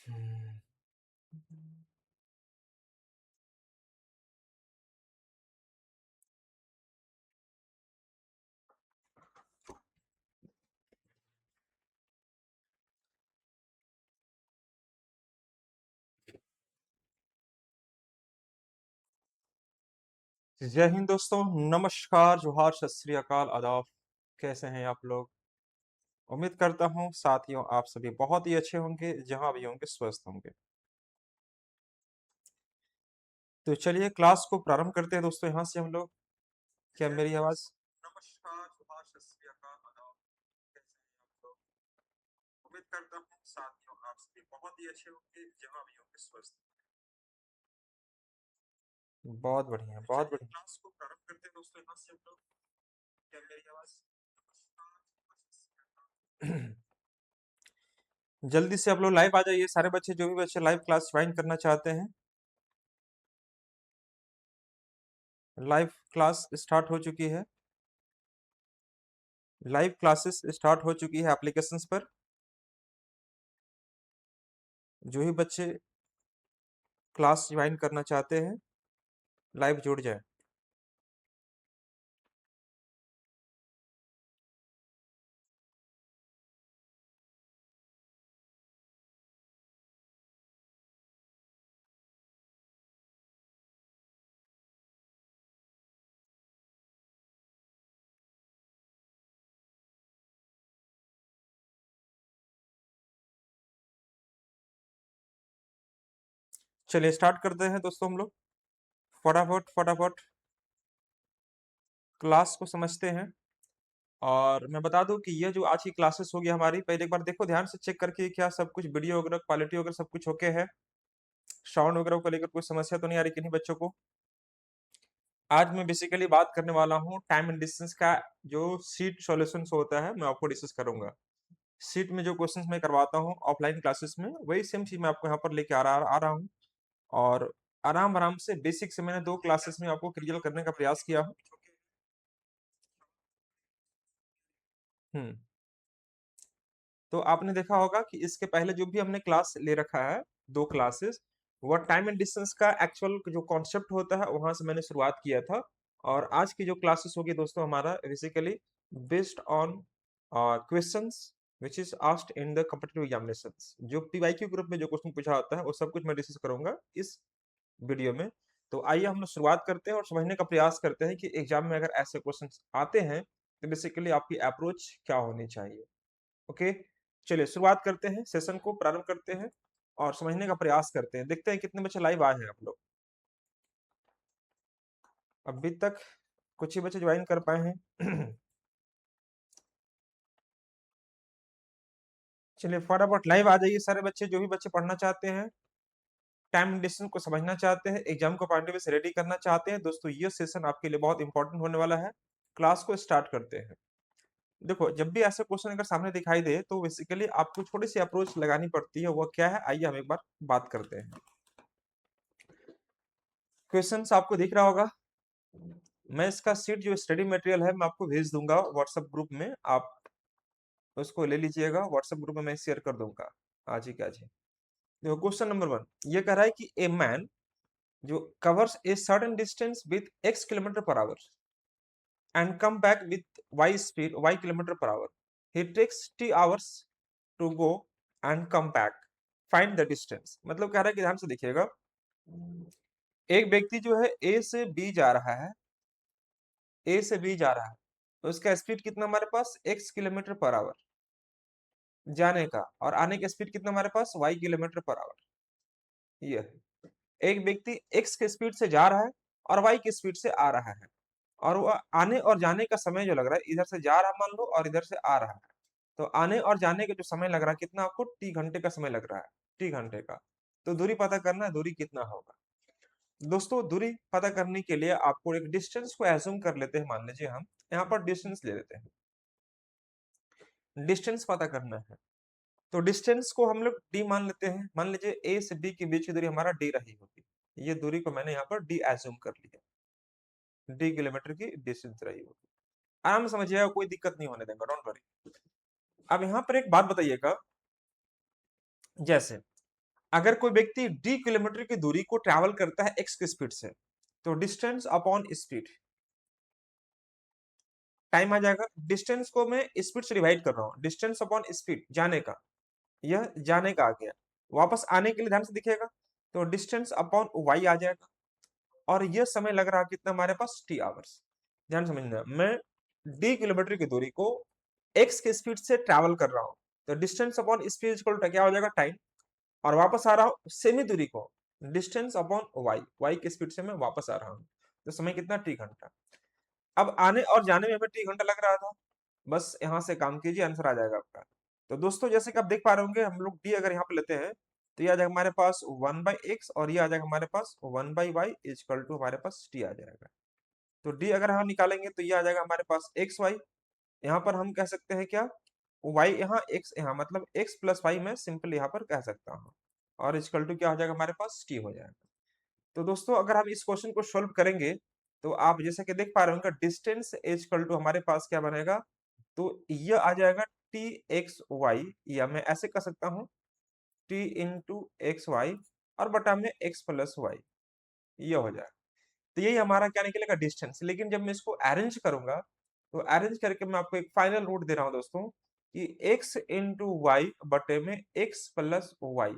हम्म। जय हिंद दोस्तों। नमस्कार, जोहार, सत श्री अकाल, आदाब। कैसे हैं आप लोग? उम्मीद करता हूँ साथियों आप सभी बहुत ही अच्छे होंगे, जहां भी होंगे स्वस्थ होंगे। तो चलिए क्लास को प्रारंभ करते हैं दोस्तों, यहाँ से हम लोग। क्या मेरी आवाज? नमस्कार, जोहार, सत श्री अकाल, आदाब। कैसे हैं आप लोग? उम्मीद करता हूँ साथियों आप सभी बहुत ही अच्छे होंगे, जहां भी होंगे स्वस्थ। बहुत बढ़िया, बहुत बढ़िया। क्लास को प्रारंभ करते हैं दोस्तों, यहाँ से हम लोग। क्या मेरी आवाज? जल्दी से आप लोग लाइव आ जाइए, सारे बच्चे, जो भी बच्चे लाइव क्लास ज्वाइन करना चाहते हैं। लाइव क्लास स्टार्ट हो चुकी है। लाइव क्लासेस स्टार्ट हो चुकी है एप्लीकेशंस पर। जो ही बच्चे क्लास ज्वाइन करना चाहते हैं, लाइव जुड़ जाए। चलिए स्टार्ट करते हैं दोस्तों हम लोग। फटाफट फटाफट क्लास को समझते हैं। और मैं बता दूं कि ये जो आज की क्लासेस होगी हमारी, पहले एक बार देखो ध्यान से चेक करके क्या सब कुछ वीडियो वगैरह क्वालिटी वगैरह सब कुछ ओके है। साउंड वगैरह को लेकर कोई समस्या तो नहीं आ रही किन्हीं बच्चों को? आज मैं बेसिकली बात करने वाला हूँ टाइम एंड डिस्टेंस का। जो सीट सॉल्यूशन होता है मैं आपको डिस्कस करूंगा। सीट में जो क्वेश्चंस मैं करवाता हूँ ऑफलाइन क्लासेस में, वही सेम चीज मैं आपको यहाँ पर लेके आ रहा हूँ। और आराम आराम से बेसिक से मैंने 2 क्लासेस में आपको क्लियर करने का प्रयास किया हूँ। हम्म। तो आपने देखा होगा कि इसके पहले जो भी हमने क्लास ले रखा है, 2 क्लासेस, वो टाइम एंड डिस्टेंस का एक्चुअल जो कॉन्सेप्ट होता है वहां से मैंने शुरुआत किया था। और आज की जो क्लासेस होगी दोस्तों हमारा basically based on questions which is asked in the competitive examinations. जो पीवाईक्यू ग्रुप में जो क्वेश्चन पूछा होता है वो सब कुछ मैं डिस्कस करूंगा इस वीडियो में। तो आइए हम लोग शुरुआत करते हैं और समझने का प्रयास करते हैं कि एग्जाम में अगर ऐसे क्वेश्चन आते हैं तो बेसिकली आपकी अप्रोच क्या होनी चाहिए। ओके, चलिए शुरुआत करते हैं, सेशन को प्रारंभ करते हैं और समझने का प्रयास करते हैं। देखते हैं कितने बच्चे लाइव आए हैं आप लोग। अभी तक कुछ ही बच्चे ज्वाइन कर पाए हैं। चलिए फटाफट लाइव आ जाइए सारे बच्चे, जो भी बच्चे पढ़ना चाहते हैं, टाइम डिस्टेंस को समझना चाहते हैं, एग्जाम को पॉइंट से रेडी करना चाहते हैं दोस्तों, ये सेशन आपके लिए बहुत इंपॉर्टेंट होने वाला है। क्लास को स्टार्ट करते हैं। देखो, जब भी ऐसा क्वेश्चन अगर सामने दिखाई दे तो बेसिकली आपको थोड़ी सी अप्रोच लगानी पड़ती है। वो क्या है, आइए हम एक बार बात करते हैं। क्वेश्चंस आपको दिख रहा होगा। मैं इसका सीट जो स्टडी मटेरियल है मैं आपको भेज दूंगा व्हाट्सएप ग्रुप में, आप उसको ले लीजिएगा। व्हाट्सएप ग्रुप में मैं शेयर कर दूंगा आज ही के आज ही। देखो क्वेश्चन नंबर 1 ये कह रहा है कि ए मैन जो covers a certain distance with x kilometre per hour and come back with y kilometre per hour, he takes 3 hours to go and come back, find the distance. मतलब कह रहा है कि ध्यान से देखिएगा, एक व्यक्ति जो है ए से बी जा रहा है, ए से बी जा रहा है, तो उसका स्पीड कितना हमारे पास x किलोमीटर पर आवर जाने का, और आने का स्पीड कितना हमारे पास y किलोमीटर पर आवर। ये है, एक व्यक्ति x के स्पीड से जा रहा है और y की स्पीड से आ रहा है, और वो आने और जाने का समय जो लग रहा है, इधर से जा रहा मान लो और इधर से आ रहा है, तो आने और जाने का जो समय लग रहा है कितना, आपको टी घंटे का समय लग रहा है, टी घंटे का। तो दूरी पता करना है, दूरी कितना होगा दोस्तों। दूरी पता करने के लिए आपको एक डिस्टेंस को एज्यूम कर लेते हैं, मान लीजिए हम यहाँ पर डिस्टेंस ले लेते हैं, डिस्टेंस पता करना है। तो डिस्टेंस को हम लोग डी मान लेते हैं। मान लीजिए ए से बी के बीच की दूरी हमारा डी रही होगी, ये दूरी को मैंने यहाँ पर डी एज्यूम कर लिया, डी किलोमीटर की डिस्टेंस रही होगी। आराम से समझिएगा, कोई दिक्कत नहीं होने देंगे, डोंट वरी। अब यहाँ पर एक बात बताइएगा, जैसे अगर कोई व्यक्ति डी किलोमीटर की दूरी को ट्रैवल करता है एक्स की स्पीड से, तो डिस्टेंस अपॉन स्पीड, टाइम आ जाएगा। डिस्टेंस को मैं स्पीड से डिवाइड कर रहा हूँ, डिस्टेंस अपॉन स्पीड जाने का, यह जाने का आ गया। वापस आने के लिए ध्यान से दिखेगा, तो डिस्टेंस अपॉन वाई आ जाएगा। और यह समय लग रहा है कितना हमारे पास, टी आवर्स। ध्यान समझना, मैं डी किलोमीटर की दूरी को एक्स के स्पीड से ट्रैवल कर रहा हूँ, तो distance upon speed equal to क्या हो जाएगा, टाइम। और वापस आ रहा हूँ सेमी दूरी को, डिस्टेंस अपॉन वाई, वाई की स्पीड से मैं वापस आ रहा हूँ, तो समय कितना, टी घंटा। अब आने और जाने में हमें टी घंटा लग रहा था, बस यहाँ से काम कीजिए, आंसर आ जाएगा आपका। तो दोस्तों जैसे कि आप देख पा रहे होंगे, हम लोग डी अगर यहाँ पे लेते हैं, तो ये आ जाएगा हमारे पास 1/x, और ये आ जाएगा हमारे पास 1/y इक्वल टू हमारे पास टी आ जाएगा। तो डी अगर हम निकालेंगे तो ये आ जाएगा हमारे पास एक्स वाई। यहाँ पर हम कह सकते हैं क्या, वाई यहाँ एक्स यहाँ, मतलब एक्स प्लस वाई मैं सिंपल यहाँ पर कह सकता हूँ, और इक्वल टू क्या हो जाएगा हमारे पास, टी हो जाएगा। तो दोस्तों अगर हम इस क्वेश्चन को सोल्व करेंगे, तो आप जैसे कि देख पा रहे होंगे, डिस्टेंस इक्वल टू हमारे पास क्या बनेगा, तो ये आ जाएगा टी एक्स वाई, या मैं ऐसे कर सकता हूँ टी इंटू एक्स वाई, और बटा में एक्स प्लस वाई, ये हो जाएगा। तो यही हमारा क्या निकलेगा, डिस्टेंस। लेकिन जब मैं इसको अरेंज करूंगा, तो अरेंज करके मैं आपको एक फाइनल रूट दे रहा हूं दोस्तों, कि x इंटू वाई बटे में x प्लस वाई,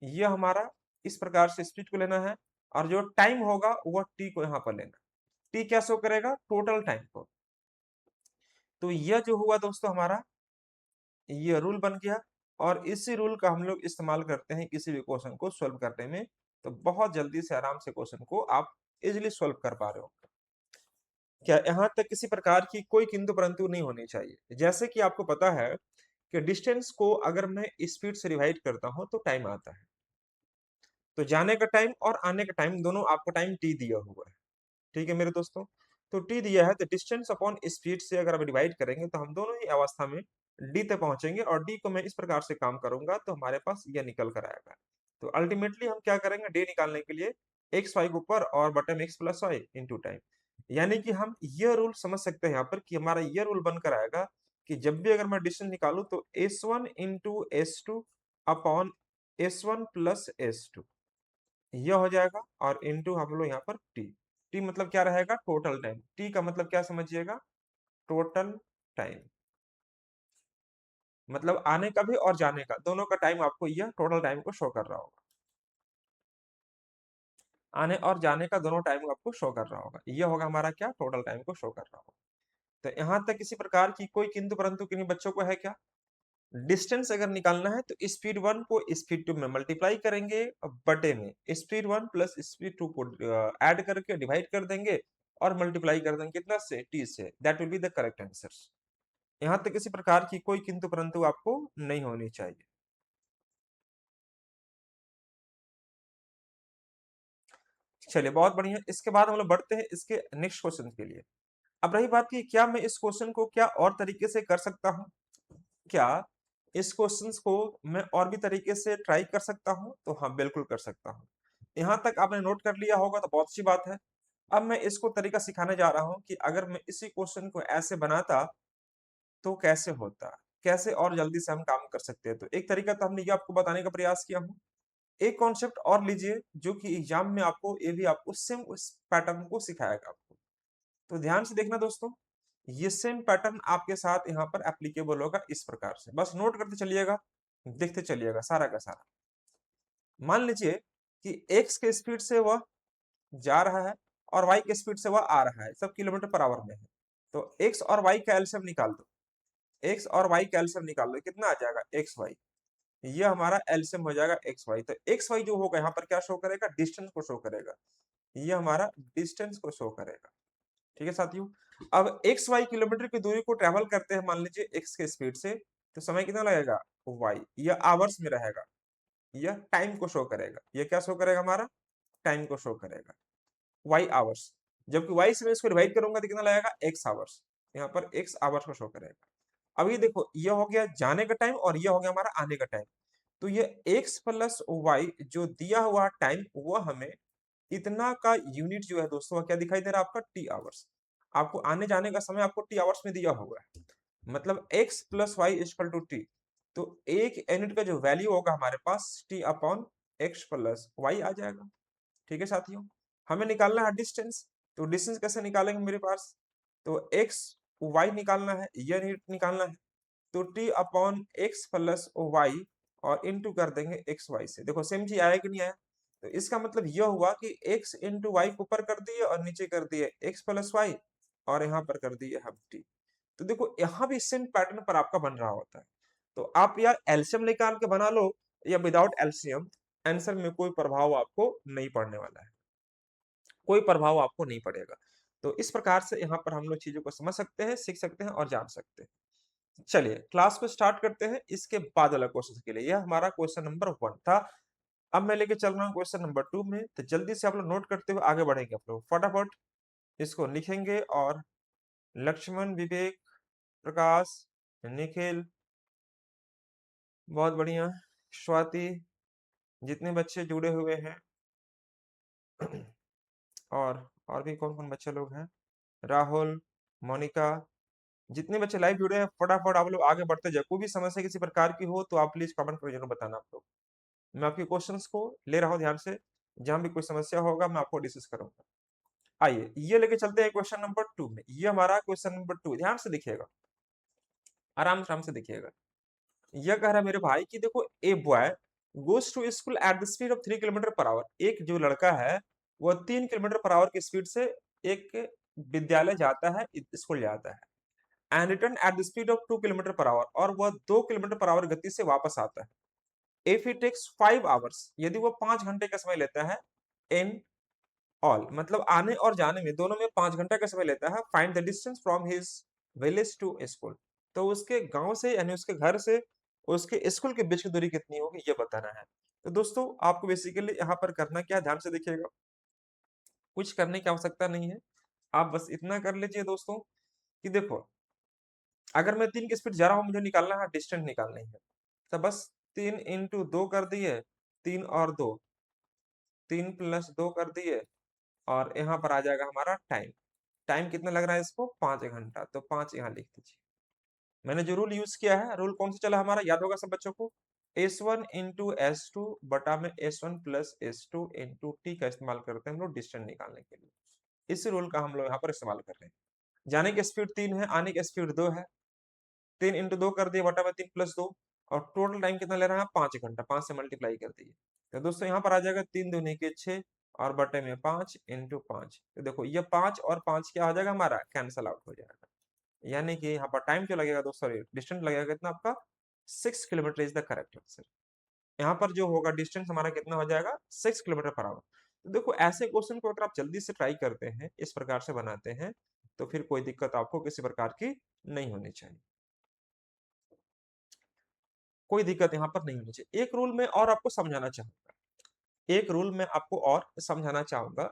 ये हमारा इस प्रकार से स्पीड को लेना है, और जो टाइम होगा वो t को यहाँ पर लेना। t क्या शो करेगा, टोटल टाइम को। तो यह जो हुआ दोस्तों हमारा, ये रूल बन गया, और इसी रूल का हम लोग इस्तेमाल करते हैं किसी भी क्वेश्चन को सोल्व करने में। तो बहुत जल्दी से आराम से क्वेश्चन को आप इजिली सोल्व कर पा रहे हो। क्या यहाँ तक किसी प्रकार की कोई किंतु परंतु नहीं होनी चाहिए। जैसे कि आपको पता है कि डिस्टेंस को अगर मैं स्पीड से डिवाइड करता हूं तो टाइम आता है, तो जाने का टाइम और आने का टाइम दोनों आपको टाइम टी दिया हुआ है, ठीक है मेरे दोस्तों। तो टी दिया है, तो डिस्टेंस अपॉन स्पीड से अगर हम डिवाइड करेंगे तो हम दोनों ही अवस्था में डी तक पहुंचेंगे, और डी को मैं इस प्रकार से काम करूंगा तो हमारे पास यह निकल कर आएगा। तो अल्टीमेटली हम क्या करेंगे, डी निकालने के लिए एक्स वाई के ऊपर और बटन x plus y into time. यानी कि हम ये रूल समझ सकते हैं यहाँ पर, कि हमारा ये रूल बनकर आएगा कि जब भी अगर मैं डिस्टेंस निकालूं तो S one into S two upon S one plus S two, यह हो जाएगा, और इनटू हम लोग यहाँ पर टी। टी मतलब क्या रहेगा, टोटल टाइम। टी का मतलब क्या समझिएगा, टोटल टाइम, मतलब आने का भी और जाने का दोनों का टाइम आपको यह टोटल टाइम को शो कर रहा होगा। आने और जाने का दोनों टाइम आपको शो कर रहा होगा, यह होगा हमारा क्या, टोटल टाइम को शो कर रहा होगा। तो यहाँ तक किसी प्रकार की कोई किंतु परंतु किन्हीं बच्चों को है क्या। डिस्टेंस अगर निकालना है तो स्पीड वन को स्पीड टू में मल्टीप्लाई करेंगे, बटे में speed one plus speed two को ऐड करके डिवाइड कर देंगे, और मल्टीप्लाई कर देंगे कितना से, टी से। That will be the correct answer. यहाँ तक किसी प्रकार की कोई किंतु परंतु आपको नहीं होनी चाहिए। चलिए बहुत बढ़िया, इसके बाद हम लोग बढ़ते हैं इसके नेक्स्ट क्वेश्चन के लिए। अब रही बात की क्या मैं इस क्वेश्चन को क्या और तरीके से कर सकता हूँ, क्या इस क्वेश्चंस को मैं और भी तरीके से ट्राई कर सकता हूं, तो हाँ बिल्कुल कर सकता हूं। यहां तक आपने नोट कर लिया होगा तो बहुत अच्छी बात है। अब मैं इसको तरीका सिखाने जा रहा हूं कि अगर मैं इसी क्वेश्चन को ऐसे बनाता तो कैसे होता, कैसे और जल्दी से हम काम कर सकते हैं। तो एक तरीका तो हमने ये आपको बताने का प्रयास किया हूं। एक कॉन्सेप्ट और लीजिए जो कि एग्जाम में आपको ये भी आपको सेम उस पैटर्न को सिखाएगा आपको। तो ध्यान से देखना दोस्तों, ये सेम पैटर्न आपके साथ यहाँ पर एप्लीकेबल होगा इस प्रकार से, बस नोट करते चलिएगा, देखते चलिएगा सारा का सारा। मान लीजिए कि x के स्पीड से वह जा रहा है, और y के स्पीड से वह आ रहा है, सब किलोमीटर पर आवर में है। तो x और y का एलसीएम निकाल दो, x और y का एलसीएम निकाल दो, कितना आ जाएगा, एक्स वाई। ये हमारा एलसीएम हो जाएगा एक्स वाई। तो एक्स वाई जो होगा यहाँ पर क्या शो करेगा, डिस्टेंस को शो करेगा, ये हमारा डिस्टेंस को शो करेगा। ठीक है साथियों। अब एक्स वाई किलोमीटर की दूरी को ट्रेवल करते हैं मान लीजिए एक्स के स्पीड से, तो समय कितना लगेगा, वाई। यह आवर्स में रहेगा, यह टाइम को शो करेगा, यह क्या शो करेगा, हमारा टाइम को शो करेगा, वाई आवर्स। जबकि वाई से मैं इसको डिवाइड करूंगा तो कितना लगेगा, एक्स आवर्स। यहाँ पर एक्स आवर्स को शो करेगा। अब ये देखो, यह हो गया जाने का टाइम, और यह हो गया हमारा आने का टाइम। तो ये एक्स प्लस वाई जो दिया हुआ टाइम, वो हमें इतना का यूनिट जो है दोस्तों, क्या दिखाई दे रहा है आपका, टी आवर्स। आपको आने जाने का समय आपको टी आवर्स में दिया हुआ है, मतलब x plus Y equal to T. तो एक यूनिट का जो वैल्यू होगा हमारे पास T upon x plus Y आ जाएगा। ठीक है साथियों, हमें निकालना है डिस्टेंस, तो डिस्टेंस कैसे निकालेंगे मेरे पास, तो एक्स वाई निकालना है, ये निकालना है, तो T upon x plus y और इनटू कर देंगे एक्स वाई से। देखो सेम चीज आया कि नहीं आया, तो इसका मतलब यह हुआ कि एक्स इंटू वाई को ऊपर कर दिए और नीचे कर दिए एक्स प्लस वाई और यहाँ पर कर दिए हम टी। तो देखो यहाँ भी सेम पैटर्न पर आपका बन रहा होता है। तो आप यार एलसीएम निकाल के बना लो या विदाउट एलसीएम, आंसर में कोई प्रभाव आपको नहीं पड़ने वाला है, कोई प्रभाव आपको नहीं पड़ेगा। तो इस प्रकार से यहाँ पर हम लोग चीजों को समझ सकते हैं, सीख सकते हैं और जान सकते हैं। चलिए क्लास को स्टार्ट करते हैं इसके बाद वाला क्वेश्चन के लिए। यह हमारा क्वेश्चन नंबर 1 था। अब मैं लेके चल रहा हूँ क्वेश्चन नंबर 2 में, तो जल्दी से आप लोग नोट करते हुए आगे बढ़ेंगे। आप लोग फटाफट इसको लिखेंगे और लक्ष्मण, विवेक, प्रकाश, निखिल, बहुत बढ़िया, स्वाति, जितने बच्चे जुड़े हुए हैं और भी कौन कौन बच्चे लोग हैं, राहुल, मोनिका, जितने बच्चे लाइव जुड़े हैं फटाफट आप लोग आगे बढ़ते जाए। कोई भी समस्या किसी प्रकार की हो तो आप प्लीज कमेंट करके जरूर बताना आप लोग। मैं आपके क्वेश्चंस को ले रहा हूं ध्यान से, जहां भी कोई समस्या होगा मैं आपको डिस्कस करूंगा। आइए ये लेके चलते हैं क्वेश्चन नंबर 2 में। ये हमारा क्वेश्चन नंबर 2, ध्यान से देखिएगा, आराम से देखिएगा। यह कह रहा है मेरे भाई कि देखो, a boy goes to school at the speed of 3 kilometre per hour. एक जो लड़का है वह 3 किलोमीटर पर आवर की स्पीड से एक विद्यालय जाता है, स्कूल जाता है, and return eight the speed of 2 kilometre per our, और वह 2 किलोमीटर पर आवर गति से वापस आता है। इफ ही टेक्स 5 आवर्स, यदि वो 5 घंटे का समय लेता है, इन ऑल मतलब आने और जाने में दोनों में 5 घंटे का समय लेता है, find the distance from his village to school. तो उसके गांव से यानी उसके घर से उसके स्कूल के बीच की दूरी कितनी होगी ये बताना है। तो दोस्तों आपको बेसिकली यहाँ पर करना क्या है, ध्यान से देखिएगा, कुछ करने की आवश्यकता नहीं है। आप बस इतना कर लीजिए दोस्तों कि देखो, अगर मैं 3 की स्पीड जा रहा हूँ, मुझे निकालना है डिस्टेंस निकालनी है, तो बस 3 × 2 कर दिए, 3 और 2, 3 + 2 कर दिए, और यहाँ पर आ जाएगा हमारा टाइम। टाइम कितना लग रहा है इसको, 5 घंटा, तो 5 यहाँ लिख दीजिए। मैंने जो रूल यूज किया है, रूल कौन सा चला हमारा, याद होगा सब बच्चों को, S1 × S2 बटा में S1 + S2 × T का इस्तेमाल करते हैं हम लोग डिस्टेंस निकालने के लिए। इसी रूल का हम लोग यहाँ पर इस्तेमाल कर रहे हैं। जाने की स्पीड 3 है, आने की स्पीड 2 है, 3 × 2 कर दिए बटा में 3 + 2, और टोटल टाइम कितना ले रहा है, 5 घंटा, 5 से मल्टीप्लाई कर दिए। तो दोस्तों यहाँ पर आ जाएगा 3 × 2 = 6 और बटे में 5 × 5। तो देखो ये 5 और 5 क्या हो जाएगा हमारा, कैंसल आउट हो जाएगा। यानी कि यहाँ पर टाइम जो लगेगा दोस्तों, डिस्टेंस लगेगा कितना आपका, 6 kilometre is the correct answer. यहाँ पर जो होगा डिस्टेंस हमारा कितना हो जाएगा, 6 किलोमीटर पर आवर। तो देखो ऐसे क्वेश्चन को अगर आप जल्दी से ट्राई करते हैं, इस प्रकार से बनाते हैं, तो फिर कोई दिक्कत आपको किसी प्रकार की नहीं होनी चाहिए, कोई दिक्कत यहाँ पर नहीं होनी चाहिए। एक रूल में और आपको समझाना चाहूंगा, एक रूल में आपको और समझाना चाहूंगा,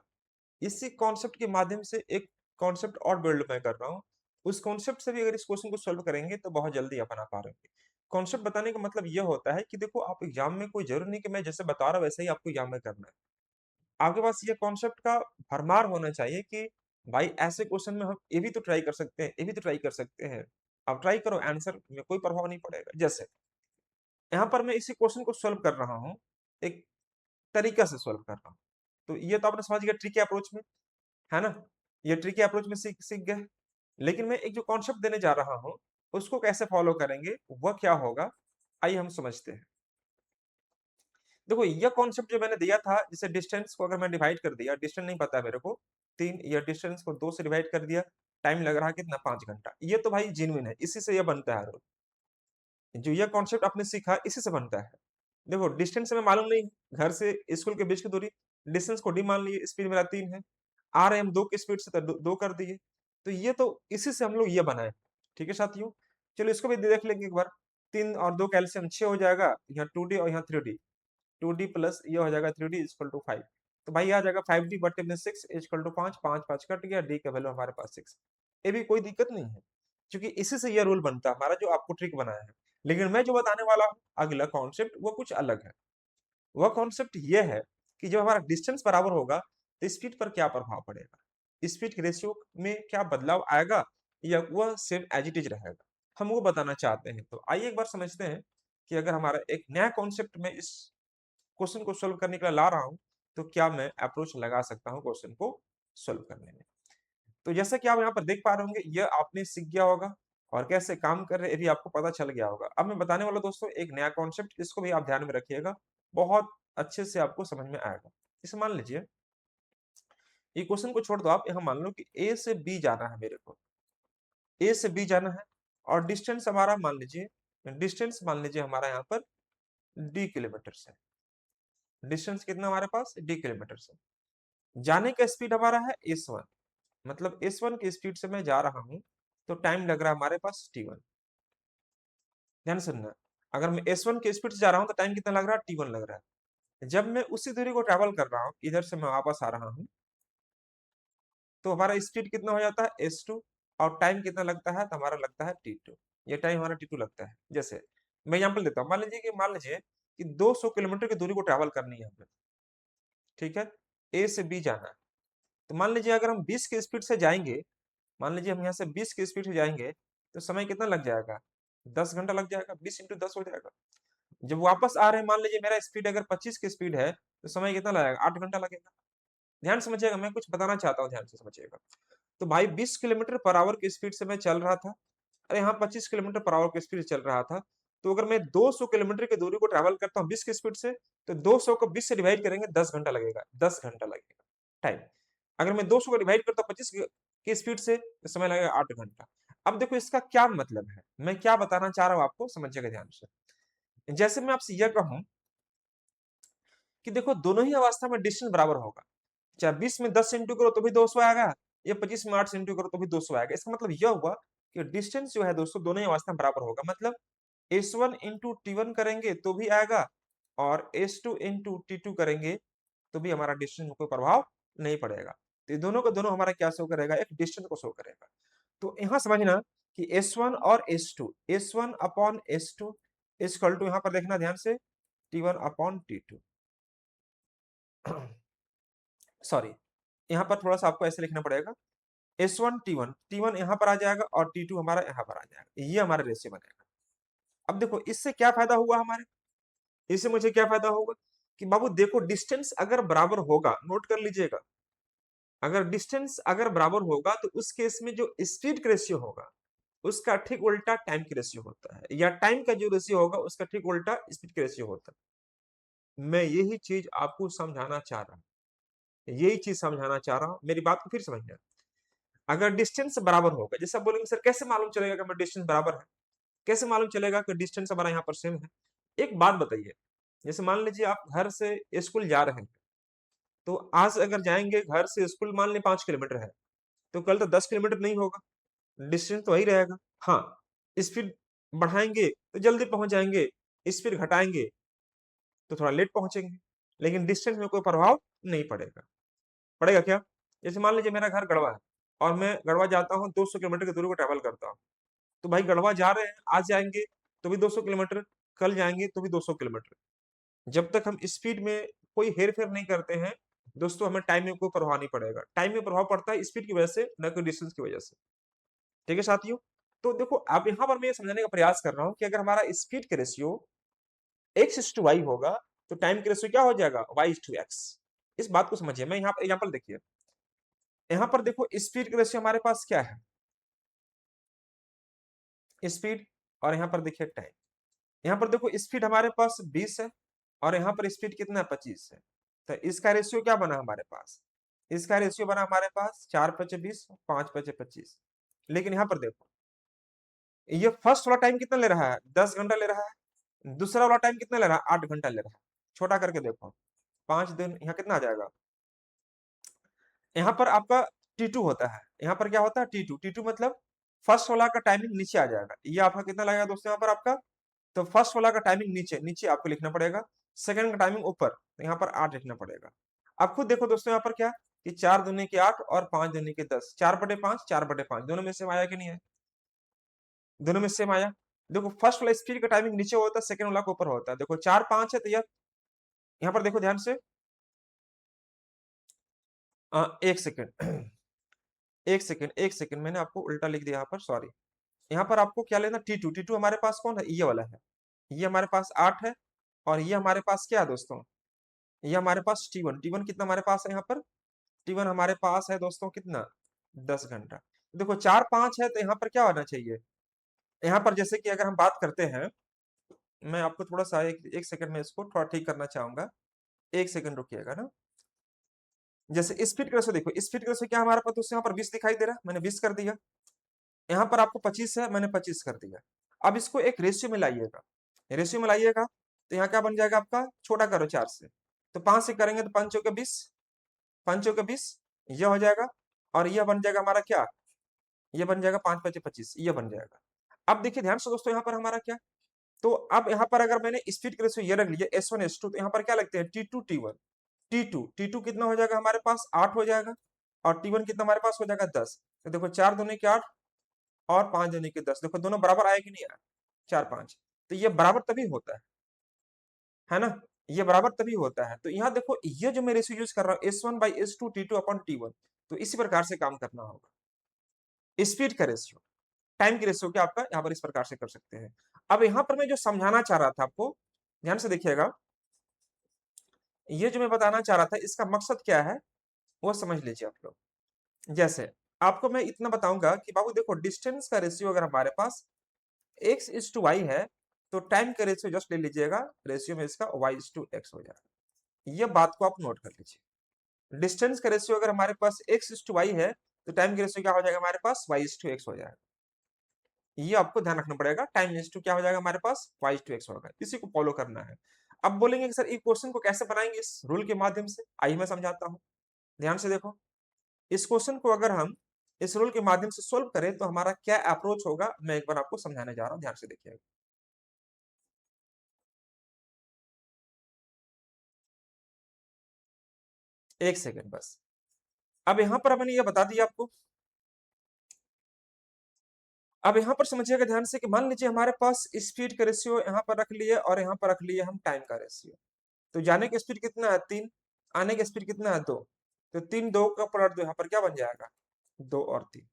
इसी कॉन्सेप्ट के माध्यम से एक कॉन्सेप्ट और बिल्ड मैं कर रहा हूँ। उस कॉन्सेप्ट से भी अगर इस क्वेश्चन को सॉल्व करेंगे तो बहुत जल्दी अपना पाएंगे। कॉन्सेप्ट बताने का मतलब यह होता है कि देखो, आप एग्जाम में कोई जरूरी नहीं कि मैं जैसे बता रहा हूँ वैसे ही आपको एग्जाम में करना है। आपके पास ये कॉन्सेप्ट का भरमार होना चाहिए कि भाई ऐसे क्वेश्चन में हम ये भी तो ट्राई कर सकते हैं, ये भी तो ट्राई कर सकते हैं। आप ट्राई करो, आंसर में कोई प्रभाव नहीं पड़ेगा। जैसे यहाँ पर मैं इसी क्वेश्चन को सॉल्व कर रहा हूँ, एक तरीका से सॉल्व कर रहा हूँ। तो ये तो आपने समझ गया ट्रिकी अप्रोच में, है ना, ये ट्रिकी अप्रोच में सीख सीख गए। लेकिन मैं एक जो कॉन्सेप्ट देने जा रहा हूँ उसको कैसे फॉलो करेंगे, वह क्या होगा, आइए हम समझते हैं। देखो यह कॉन्सेप्ट जो मैंने दिया था, जैसे डिस्टेंस को अगर मैं डिवाइड कर दिया, डिस्टेंस नहीं पता है मेरे को, 3, या डिस्टेंस को 2 से डिवाइड कर दिया, टाइम लग रहा है कितना, 5 घंटा। ये तो भाई जेन्युइन है, इसी से यह बनता है रूल। जो यह कॉन्सेप्ट आपने सीखा इसी से बनता है। देखो डिस्टेंस हमें मालूम नहीं, घर से स्कूल के बीच की दूरी, डिस्टेंस को डी मान लिए, स्पीड मेरा 3 है, आ रहे हम 2 की स्पीड से, तो 2 कर दिए। तो ये तो इसी से हम लोग ये बनाए। ठीक है साथियों, चलो इसको भी देख लेंगे एक बार। 3 और 2 कैल्सियम 6 हो जाएगा, यहाँ 2D और यहाँ 3D, 2D प्लस ये हो जाएगा 3D इक्वल टू 5। तो भाई आ जाएगा 5D बटे में 6 इक्वल टू 5, 5 5 कट गया, डी का वैल्यू हमारे पास 6। ये भी कोई दिक्कत नहीं है, क्योंकि इसी से ये रूल बनता है हमारा, जो आपको ट्रिक बनाया है। लेकिन मैं जो बताने वाला हूँ अगला कॉन्सेप्ट, वो कुछ अलग है। वह कॉन्सेप्ट ये है कि जब हमारा डिस्टेंस बराबर होगा तो स्पीड पर क्या प्रभाव पड़ेगा, स्पीड के रेशियो में क्या बदलाव आएगा, या वह सेम एज इट इज रहेगा, हम वो बताना चाहते हैं। तो आइए एक बार समझते हैं कि अगर हमारा एक नया कॉन्सेप्ट में इस क्वेश्चन को सोल्व करने के लिए ला रहा हूँ, तो क्या मैं अप्रोच लगा सकता हूँ क्वेश्चन को सोल्व करने में। तो जैसा कि आप यहाँ पर देख पा रहे होंगे, यह आपने सीख गया होगा और कैसे काम कर रहे हैं ये भी आपको पता चल गया होगा। अब मैं बताने वाला दोस्तों एक नया कॉन्सेप्ट, इसको भी आप ध्यान में रखिएगा, बहुत अच्छे से आपको समझ में आएगा। इसे मान लीजिए, ये क्वेश्चन को छोड़ दो आप, यहाँ मान लो कि ए से बी जाना है मेरे को, ए से बी जाना है और डिस्टेंस हमारा मान लीजिए, डिस्टेंस मान लीजिए हमारा यहाँ पर डी किलोमीटर से, डिस्टेंस कितना हमारे पास, डी किलोमीटर से। जाने का स्पीड हमारा है s1, मतलब s1 की स्पीड से मैं जा रहा हूं, तो टाइम लग रहा है हमारे पास t1। ध्यान से सुनना, अगर मैं s1 की स्पीड से जा रहा हूं तो टाइम कितना लग रहा है, t1 लग रहा है। जब मैं उसी दूरी को ट्रेवल कर रहा हूं, इधर से मैं वापस आ रहा हूं, तो हमारा स्पीड कितना हो जाता है s2, और टाइम कितना लगता है, तो हमारा लगता है t2। ये टाइम हमारा t2 लगता है। जैसे मैं एग्जांपल देता हूं, मान लीजिए कि 200 किलोमीटर की दूरी को ट्रेवल करनी है हमें, ठीक है, ए से बी जाना है। तो मान लीजिए अगर हम 20 की स्पीड से जाएंगे, मान लीजिए हम यहाँ से 20 की स्पीड से जाएंगे, तो समय कितना लग जाएगा, 10 घंटा लग जाएगा, 20 इंटू 10 हो जाएगा। जब वापस आ रहे हैं, मान लीजिए मेरा स्पीड अगर 25 की स्पीड है, तो समय कितना लगेगा, 8 घंटा लगेगा। ध्यान से समझिएगा, मैं कुछ बताना चाहता हूँ, ध्यान से समझिएगा। तो भाई 20 किलोमीटर पर आवर की स्पीड से मैं चल रहा था, अरे यहाँ 25 किलोमीटर पर आवर की स्पीड से चल रहा था। तो अगर मैं 200 किलोमीटर की दूरी को ट्रैवल करता हूँ 20 की स्पीड से, तो 200 को 20 से डिवाइड करेंगे, 10 घंटा लगेगा, 10 घंटा लगेगा टाइम। अगर मैं 200 को डिवाइड करता हूँ 25 की स्पीड से, तो समय लगेगा 8 घंटा। अब देखो इसका क्या मतलब है, मैं क्या बताना चाह रहा हूँ आपको, समझिएगा ध्यान से। जैसे मैं आपसे यह कहूं कि देखो दोनों ही अवस्था में डिस्टेंस बराबर होगा, चाहे 20 में 10 इंटू करो तो भी 200 आएगा, या 25 में 8 से इंटू करो तो भी 200 आएगा। इसका मतलब यह हुआ कि डिस्टेंस जो है दोस्तों दोनों ही अवस्था में बराबर होगा, मतलब s1 इंटू टी1 करेंगे तो भी आएगा, और s2 इंटू टी2 करेंगे तो भी हमारा डिस्टेंस में कोई प्रभाव नहीं पड़ेगा। तो ये दोनों का दोनों हमारा क्या शो करेगा, एक डिस्टेंस को शो करेगा। तो यहाँ समझना कि s1 और s2, s1 upon s2 equal to, यहाँ पर देखना ध्यान से, t1 अपॉन t2। सॉरी, यहाँ पर थोड़ा सा आपको ऐसे लिखना पड़ेगा, s1 t1, t1 यहाँ पर आ जाएगा और t2 हमारा यहाँ पर आ जाएगा, ये हमारा रेशियो बनेगा। अब देखो इससे क्या फायदा हुआ हमारे, इससे मुझे क्या फायदा होगा कि बाबू देखो डिस्टेंस अगर बराबर होगा, नोट कर लीजिएगा, अगर डिस्टेंस अगर बराबर होगा तो उस केस में जो स्पीड का रेशियो होगा उसका ठीक उल्टा टाइम की रेशियो होता है, या टाइम का जो रेशियो होगा उसका ठीक उल्टा स्पीड का रेशियो होता है। मैं यही चीज आपको समझाना चाह रहा हूं, यही चीज समझाना चाह रहा हूं, मेरी बात को फिर समझना। अगर डिस्टेंस बराबर होगा, जैसे आप बोलेंगे सर कैसे मालूम चलेगा कि हमारा डिस्टेंस बराबर है, कैसे मालूम चलेगा कि डिस्टेंस हमारा यहाँ पर सेम है। एक बात बताइए, जैसे मान लीजिए आप घर से स्कूल जा रहे हैं, तो आज अगर जाएंगे घर से स्कूल मान लें 5 किलोमीटर है, तो कल तो 10 किलोमीटर नहीं होगा, डिस्टेंस तो वही रहेगा। हाँ, स्पीड बढ़ाएंगे तो जल्दी पहुंच जाएंगे, स्पीड घटाएंगे तो थोड़ा लेट पहुंचेंगे, लेकिन डिस्टेंस में कोई प्रभाव नहीं पड़ेगा। पड़ेगा क्या, जैसे मान लीजिए मेरा घर गढ़वा है और मैं गढ़वा जाता हूँ, 200 किलोमीटर की दूरी को ट्रेवल करता हूँ, तो भाई गढ़वा जा रहे हैं, आज जाएंगे तो भी 200 किलोमीटर, कल जाएंगे तो भी 200 किलोमीटर। जब तक हम स्पीड में कोई हेर फेर नहीं करते हैं दोस्तों, हमें टाइम में कोई प्रभाव नहीं पड़ेगा। टाइम में प्रभाव पड़ता है स्पीड की वजह से, न कि डिस्टेंस की वजह से। ठीक है साथियों, तो देखो अब यहाँ पर मैं ये समझाने का प्रयास कर रहा हूँ कि अगर हमारा स्पीड का रेशियो x/y होगा, तो टाइम का रेशियो क्या हो जाएगा, y/x। इस बात को समझिए, मैं यहाँ पर एग्जाम्पल देखिए, यहाँ पर देखो स्पीड का रेशियो हमारे पास क्या है, स्पीड, और यहाँ पर देखिए टाइम। यहाँ पर देखो स्पीड हमारे पास 20 है और यहाँ पर स्पीड कितना है, 25 है। तो इसका रेशियो क्या बना हमारे पास, इसका रेशियो बना हमारे पास 4×5 = 20, 5×5 = 25। लेकिन यहाँ पर देखो ये फर्स्ट वाला टाइम कितना ले रहा है, 10 घंटा ले रहा है, दूसरा वाला टाइम कितना ले रहा है, 8 घंटा ले रहा है। छोटा करके देखो, 5 दिन यहाँ कितना आ जाएगा, यहाँ पर आपका T2 होता है, यहाँ पर क्या होता है T2, T2 मतलब फर्स्ट वाला का टाइमिंग नीचे आ जाएगा। ये आपका कितना लगेगा दोस्तों यहाँ पर आपका, तो फर्स्ट वाला का टाइमिंग नीचे नीचे आपको लिखना पड़ेगा, सेकंड का टाइमिंग ऊपर, तो यहाँ पर 8 लिखना पड़ेगा। अब खुद देखो दोस्तों यहाँ पर क्या, कि 4×2 = 8 और 5×2 = 10, 4/5, 4/5 दोनों में सेम आया कि नहीं है, दोनों में सेम आया। देखो फर्स्ट वाला स्पीड का टाइमिंग नीचे होता है, सेकंड वाला का ऊपर होता है। देखो 4/5 है, तो यह यहाँ पर देखो ध्यान से, 1 सेकंड, 1 सेकंड, 1 सेकंड, मैंने आपको उल्टा लिख दिया यहाँ पर, सॉरी। यहाँ पर आपको क्या लेना, T2, T2 हमारे पास कौन है, ये वाला है, ये हमारे पास 8 है, और ये हमारे पास क्या है दोस्तों, ये हमारे पास T1 कितना हमारे पास है यहाँ पर, T1 हमारे पास है दोस्तों कितना, 10 घंटा। देखो 4-5 है तो यहाँ पर क्या होना चाहिए, यहाँ पर जैसे कि अगर हम बात करते हैं, मैं आपको थोड़ा सा एक सेकंड में इसको थोड़ा ठीक करना चाहूंगा, एक सेकंड रुकिएगा ना। जैसे स्पीड के रेशो देखो, स्पीड के रेशो क्या हमारे पास दोस्तों यहाँ पर 20 दिखाई दे रहा है, मैंने 20 कर दिया। यहाँ पर आपको 25 है, मैंने 25 कर दिया। अब इसको एक रेशियो में लाइएगा, रेशियो में लाइएगा तो यहाँ क्या बन जाएगा आपका, छोटा करो 4 से, तो 5 से करेंगे तो 5 चौके 20, 5 चौके 20 ये हो जाएगा, और यह बन जाएगा हमारा क्या, ये बन जाएगा 5 5 25, ये बन जाएगा। अब देखिए ध्यान से दोस्तों, यहाँ पर हमारा क्या, तो अब यहाँ पर अगर मैंने स्पीड के रेशियो ये रख लिया S1 S2, तो यहाँ पर क्या लगते हैं T2 T1, T2 कितना हो जाएगा हमारे पास, 8 हो जाएगा, और T1 कितना हमारे पास हो जाएगा 10। तो देखो 4 दूनी के 8 और 5 दूनी के 10, देखो दोनों बराबर आए कि नहीं आए, 4 5, तो ये बराबर तभी होता है ना, ये बराबर तभी होता है। तो यहाँ देखो ये जो मैं रेशियो यूज कर रहा हूँ S1/S2 T2 अपॉन T1, तो इसी प्रकार से काम करना होगा। स्पीड का रेशियो, टाइम की रेशियो क्या आपका यहाँ पर इस प्रकार से कर सकते हैं। अब यहाँ पर मैं जो समझाना चाह रहा था आपको, ध्यान से देखिएगा, ये जो मैं बताना चाह रहा था इसका मकसद क्या है वो समझ लीजिए आप लोग। जैसे आपको मैं इतना बताऊंगा कि बाबू देखो डिस्टेंस का रेशियो अगर हमारे पास x/y है, तो टाइम का रेशियो जस्ट ले लीजिएगा, रेशियो में इसका y/x हो जाएगा। ये बात को आप नोट कर लीजिए, डिस्टेंस का रेशियो अगर हमारे पास x/y है, तो टाइम का रेशियो क्या हो जाएगा हमारे पास, y/x हो जाएगा। ये आपको ध्यान रखना पड़ेगा, टाइम इज टू क्या हो जाएगा हमारे पास, y/x होगा, इसी को फॉलो करना है। अब बोलेंगे कि सर इस क्वेश्चन को कैसे बनाएंगे इस रूल के माध्यम से, आइए मैं समझाता हूँ। ध्यान से देखो, इस क्वेश्चन को अगर हम इस रूल के माध्यम से सोल्व करें तो हमारा क्या अप्रोच होगा, मैं एक बार आपको समझाने जा रहा हूं, ध्यान से देखिएगा। एक सेकंड बस। अब यहां पर मैंने ये बता दिया आपको, अब यहां पर समझिएगा ध्यान से कि मान लीजिए हमारे पास स्पीड का रेशियो यहां पर रख लिए और यहां पर रख लिए हम टाइम का रेशियो। तो जाने की स्पीड कितना है 3, आने की स्पीड कितना है 2, तो 3 2 का पलट दो, यहाँ पर क्या बन जाएगा 2 और 3।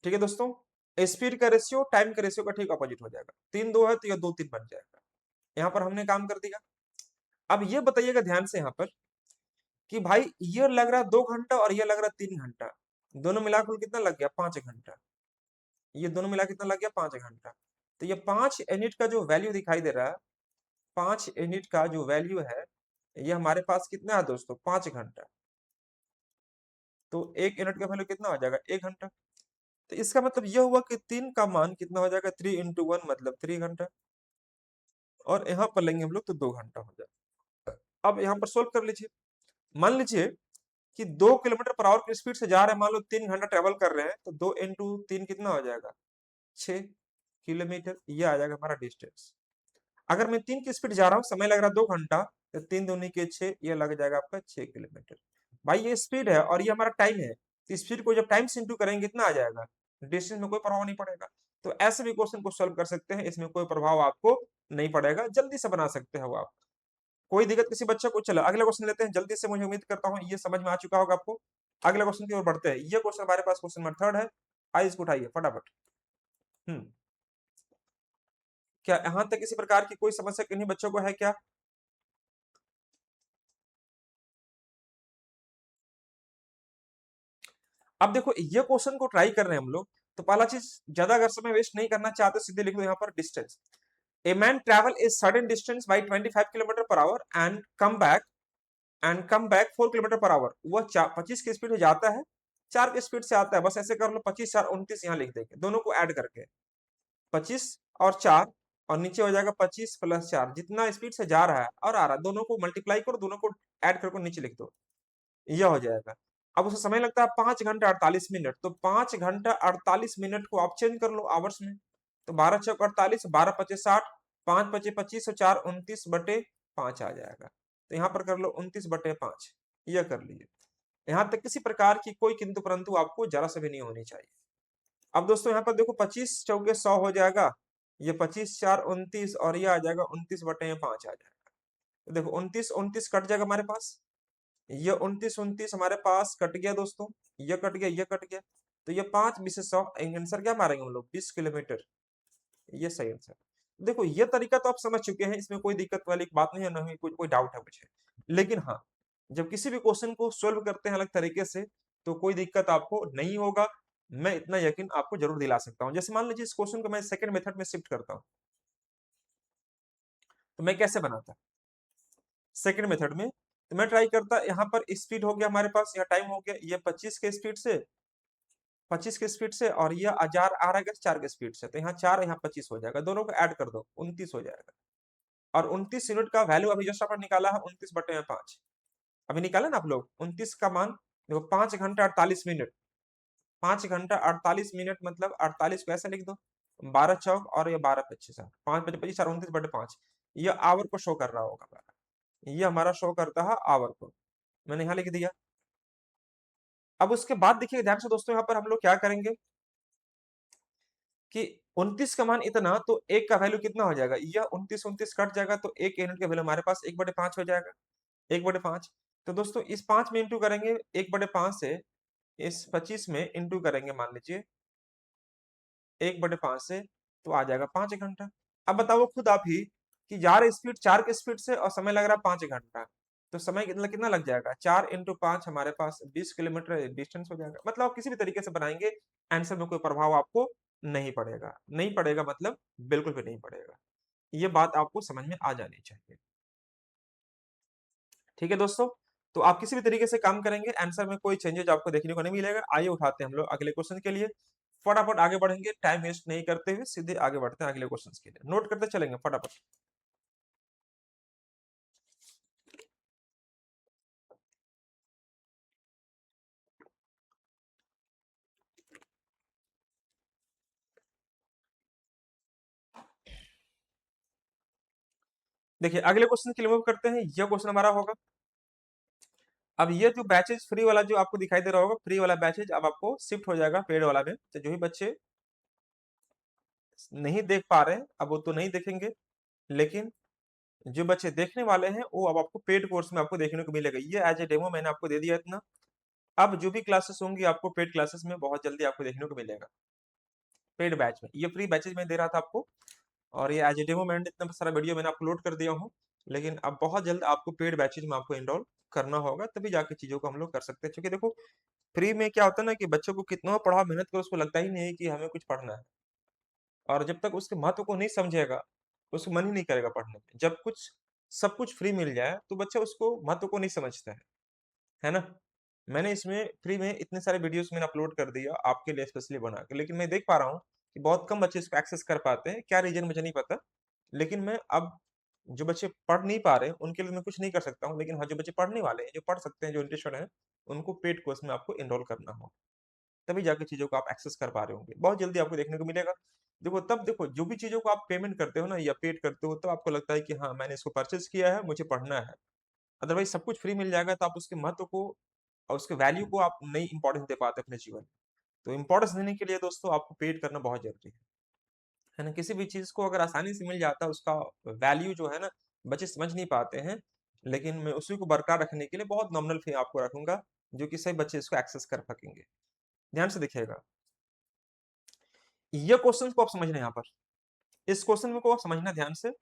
ठीक है दोस्तों, स्पीड का रेशियो टाइम का रेशियो का ठीक अपोजिट हो जाएगा, 3 2 है तो ये 2 3 बन जाएगा। यहाँ पर हमने काम कर दिया। अब ये बताइएगा ध्यान से यहाँ पर कि भाई ये लग रहा है 2 घंटा और ये लग रहा है 3 घंटा, दोनों मिलाकर कितना लग गया 5 घंटा, ये दोनों मिला कितना लग गया 5 घंटा। तो ये 5 यूनिट का जो वैल्यू दिखाई दे रहा है, 5 यूनिट का जो वैल्यू है, ये हमारे पास कितना है दोस्तों 5 घंटा। तो 1 यूनिट का वैल्यू कितना हो जाएगा 1 घंटा। तो इसका मतलब यह हुआ कि 3 का मान कितना हो जाएगा 3 इंटू 1 मतलब 3 घंटा, और यहाँ पर लेंगे हम लोग तो 2 घंटा हो जाएगा। अब यहाँ पर सोल्व कर लीजिए, मान लीजिए कि 2 किलोमीटर पर आवर की स्पीड से जा रहे हैं, मान लो 3 घंटा ट्रेवल कर रहे हैं, तो 2 इंटू 3 कितना हो जाएगा 6 किलोमीटर, ये आ जाएगा हमारा डिस्टेंस। अगर मैं 3 की स्पीड जा रहा हूँ, समय लग रहा है 2 घंटा, तो 3 दूनी के 6, ये लग जाएगा आपका 6 किलोमीटर। भाई ये स्पीड है और ये हमारा टाइम है, तो स्पीड को जब टाइम से इंटू करेंगे कितना आ जाएगा, डिस्टेंस में कोई प्रभाव नहीं पड़ेगा। तो ऐसे भी क्वेश्चन को सॉल्व कर सकते हैं, इसमें कोई प्रभाव आपको नहीं पड़ेगा, जल्दी से बना सकते हो आप, कोई दिक्कत किसी बच्चे को। चलो अगला क्वेश्चन लेते हैं जल्दी से, मुझे उम्मीद करता हूँ ये समझ में आ चुका होगा आपको। अगले क्वेश्चन की ओर बढ़ते हैं, ये क्वेश्चन हमारे पास क्वेश्चन नंबर 3 है, आइए इसको उठाइए फटाफट। हम्म, क्या यहां तक किसी प्रकार की कोई समस्या किन्हीं बच्चों को है क्या? अब देखो ये क्वेश्चन को ट्राई कर रहे हैं हम लोग, तो पहला चीज, ज्यादा अगर समय वेस्ट नहीं करना चाहते सीधे लिख दो यहाँ पर distance. A man travel a sudden distance by 25 kilometre per hour and come back 4 kilometre per our. वह 25 की स्पीड से जाता है, 4 की स्पीड से आता है, बस ऐसे कर लो, 25 4 29 यहाँ लिख देंगे, दोनों को ऐड करके 25 और 4, और नीचे हो जाएगा 25 प्लस 4, जितना स्पीड से जा रहा है और आ रहा है दोनों को मल्टीप्लाई करो, दोनों को ऐड करके नीचे लिख दो, यह हो जाएगा। अब उसे समय लगता है 5 घंटा 48 मिनट, तो 5 घंटा 48 मिनट को आप चेंज कर लो आवर्स में, तो 12 चौक 48, 12 पचे 60, 5 पचे 25 और 4 29/5 आ जाएगा। तो यहाँ पर कर लो 29/5, यह कर लीजिए। यहाँ तक किसी प्रकार की कोई किंतु परंतु आपको जरा से भी नहीं होनी चाहिए। अब दोस्तों यहाँ पर देखो 25 चौके 100 हो जाएगा, ये 25 4 29 और ये आ जाएगा 29/5 आ जाएगा। तो देखो 29 29 कट जाएगा हमारे पास, ये 29 29 हमारे पास कट गया दोस्तों, ये कट गया ये कट गया, तो ये 5 20 100 आंसर क्या मारेंगे हम लोग 20 किलोमीटर, ये सही आंसर। देखो ये तरीका तो आप समझ चुके हैं, इसमें कोई दिक्कत वाली बात नहीं है, ना ही कोई डाउट है मुझे। लेकिन हाँ, जब किसी भी क्वेश्चन को सोल्व करते हैं अलग तरीके से, तो कोई दिक्कत आपको नहीं होगा। मैं इतना यकीन आपको जरूर दिला सकता हूं। जैसे मान लीजिए इस क्वेश्चन को मैं सेकंड मेथड में शिफ्ट करता हूं, तो मैं कैसे बनाता सेकंड मेथड में, तो मैं ट्राई करता, यहाँ पर स्पीड हो गया हमारे पास, या टाइम हो गया, ये 25 के स्पीड से, 25 के स्पीड से, और ये 1000 आ रहा है 4 के स्पीड से, तो यहाँ 4 यहाँ 25 हो जाएगा, दोनों को ऐड कर दो 29 हो जाएगा। और 29 यूनिट का वैल्यू अभी जस्ट अपन निकाला है 29/5, अभी निकाला ना आप लोग 29 का मान। देखो 5 घंटा 48 मिनट, 5 घंटा 48 मिनट मतलब 48 को ऐसे लिख दो, 12 चौक और ये 12 पच्चीस, 5 पच्चीस 25 और 29/5, ये आवर को शो कर रहा होगा, ये हमारा शो करता है आवर को, मैंने यहाँ लिख दिया। अब उसके बाद देखिए ध्यान से दोस्तों, यहाँ पर हम लोग क्या करेंगे कि 29 का मान इतना, तो एक का वैल्यू कितना हो जाएगा, यह 29 29 कट जाएगा, तो एक यूनिट का वैल्यू हमारे पास 1/5 हो जाएगा, 1/5। तो दोस्तों इस 5 में इंटू करेंगे 1/5 से, इस 25 में इंटू करेंगे मान लीजिए 1/5 से, तो आ जाएगा 5 घंटा। अब बताओ खुद आप ही कि जा रहे स्पीड 4 के स्पीड से और समय लग रहा है 5 घंटा, तो समय कितना कितना लग जाएगा, 4 × 5 हमारे पास 20 किलोमीटर डिस्टेंस हो जाएगा। मतलब आप किसी भी तरीके से बनाएंगे, आंसर में कोई प्रभाव आपको नहीं पड़ेगा, नहीं पड़ेगा मतलब बिल्कुल भी नहीं पड़ेगा। ये बात आपको समझ में आ जानी चाहिए। ठीक है दोस्तों, तो आप किसी भी तरीके से काम करेंगे, आंसर में कोई चेंजेस आपको देखने को नहीं मिलेगा। आइए उठाते हैं हम लोग अगले क्वेश्चन के लिए, फटाफट आगे बढ़ेंगे, टाइम वेस्ट नहीं करते हुए सीधे आगे बढ़ते हैं अगले क्वेश्चन के लिए, नोट करते चलेंगे फटाफट। देखिए अगले क्वेश्चन के लिए मूव करते हैं, यह क्वेश्चन हमारा होगा। अब ये जो बैचेज फ्री वाला जो आपको दिखाई दे रहा होगा, फ्री वाला बैचेज अब आपको शिफ्ट हो जाएगा पेड वाला में। तो जो भी बच्चे नहीं देख पा रहे हैं अब वो तो नहीं देखेंगे, लेकिन जो बच्चे देखने वाले हैं वो अब आपको पेड कोर्स में आपको देखने को मिलेगा। ये एज ए डेमो मैंने आपको दे दिया इतना। अब जो भी क्लासेस होंगी आपको पेड क्लासेस में बहुत जल्दी आपको देखने को मिलेगा, पेड बैच में। ये फ्री बैचेज में दे रहा था आपको, और ये एज ए डेमो मैंने इतना सारा वीडियो मैंने अपलोड कर दिया हूँ। लेकिन अब बहुत जल्द आपको पेड बैचेज में आपको इनरोल करना होगा, तभी जाके चीजों को हम लोग कर सकते हैं। क्योंकि देखो फ्री में क्या होता है ना कि बच्चों को कितना पढ़ाओ मेहनत करो, उसको लगता ही नहीं है कि हमें कुछ पढ़ना है। और जब तक उसके महत्व को नहीं समझेगा, उसको मन ही नहीं करेगा पढ़ने में। जब कुछ सब कुछ फ्री मिल जाए तो बच्चा उसको महत्व को नहीं समझता है ना। मैंने इसमें फ्री में इतने सारे वीडियोस मैंने अपलोड कर दिया आपके लिए स्पेशली बना के, लेकिन मैं देख पा रहा हूँ कि बहुत कम बच्चे इसको एक्सेस कर पाते हैं, क्या रीजन मुझे नहीं पता। लेकिन मैं अब जो बच्चे पढ़ नहीं पा रहे उनके लिए मैं कुछ नहीं कर सकता हूँ, लेकिन हाँ जो बच्चे पढ़ने वाले हैं, जो पढ़ सकते हैं, जो इंटरेस्टेड है, उनको पेड कोर्स में आपको इनरोल करना होगा, तभी जाके चीजों को आप एक्सेस कर पा रहे होंगे। बहुत जल्दी आपको देखने को मिलेगा। देखो तब देखो जो भी चीजों को आप पेमेंट करते हो ना या पेड करते हो, तो आपको लगता है कि हाँ मैंने इसको परचेज किया है, मुझे पढ़ना है। अदरवाइज सब कुछ फ्री मिल जाएगा तो आप उसके महत्व को और उसके वैल्यू को आप नहीं इंपॉर्टेंस दे पाते अपने जीवन में। तो इंपॉर्टेंस देने के लिए दोस्तों आपको पेड करना बहुत जरूरी है ना। किसी भी चीज को अगर आसानी से मिल जाता है उसका वैल्यू जो है ना, बच्चे समझ नहीं पाते हैं। लेकिन मैं उसी को बरकरार रखने के लिए बहुत नॉमिनल फी आपको रखूंगा, जो कि सही बच्चे इसको एक्सेस कर सकेंगे। ध्यान से देखिएगा, ये क्वेश्चन को आप समझना यहाँ पर, इस क्वेश्चन को आप समझना ध्यान से।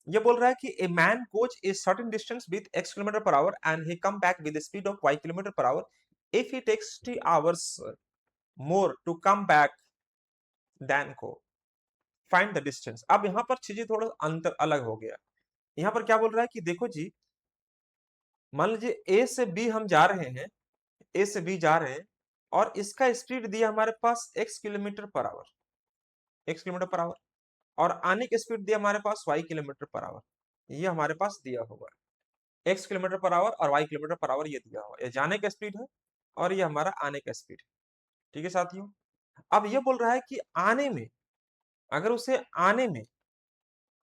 ये बोल रहा है कि a man goes a certain distance with x km/h and he come back with speed of y km/h if he takes 3 hours more to come back then को फाइंड द डिस्टेंस। अब यहाँ पर चीजें थोड़ा अंतर अलग हो गया। यहाँ पर क्या बोल रहा है कि देखो जी, मान लीजिए ए से बी हम जा रहे हैं, ए से बी जा रहे हैं, और इसका स्पीड दिया हमारे पास x km/h, x km/h, और आने की स्पीड दिया हमारे पास y km/h, ये हमारे पास दिया हुआ है। x km/h और y km/h ये दिया हुआ है, ये जाने का स्पीड है और ये हमारा आने का स्पीड है। ठीक है साथियों, अब ये बोल रहा है कि आने में, अगर उसे आने में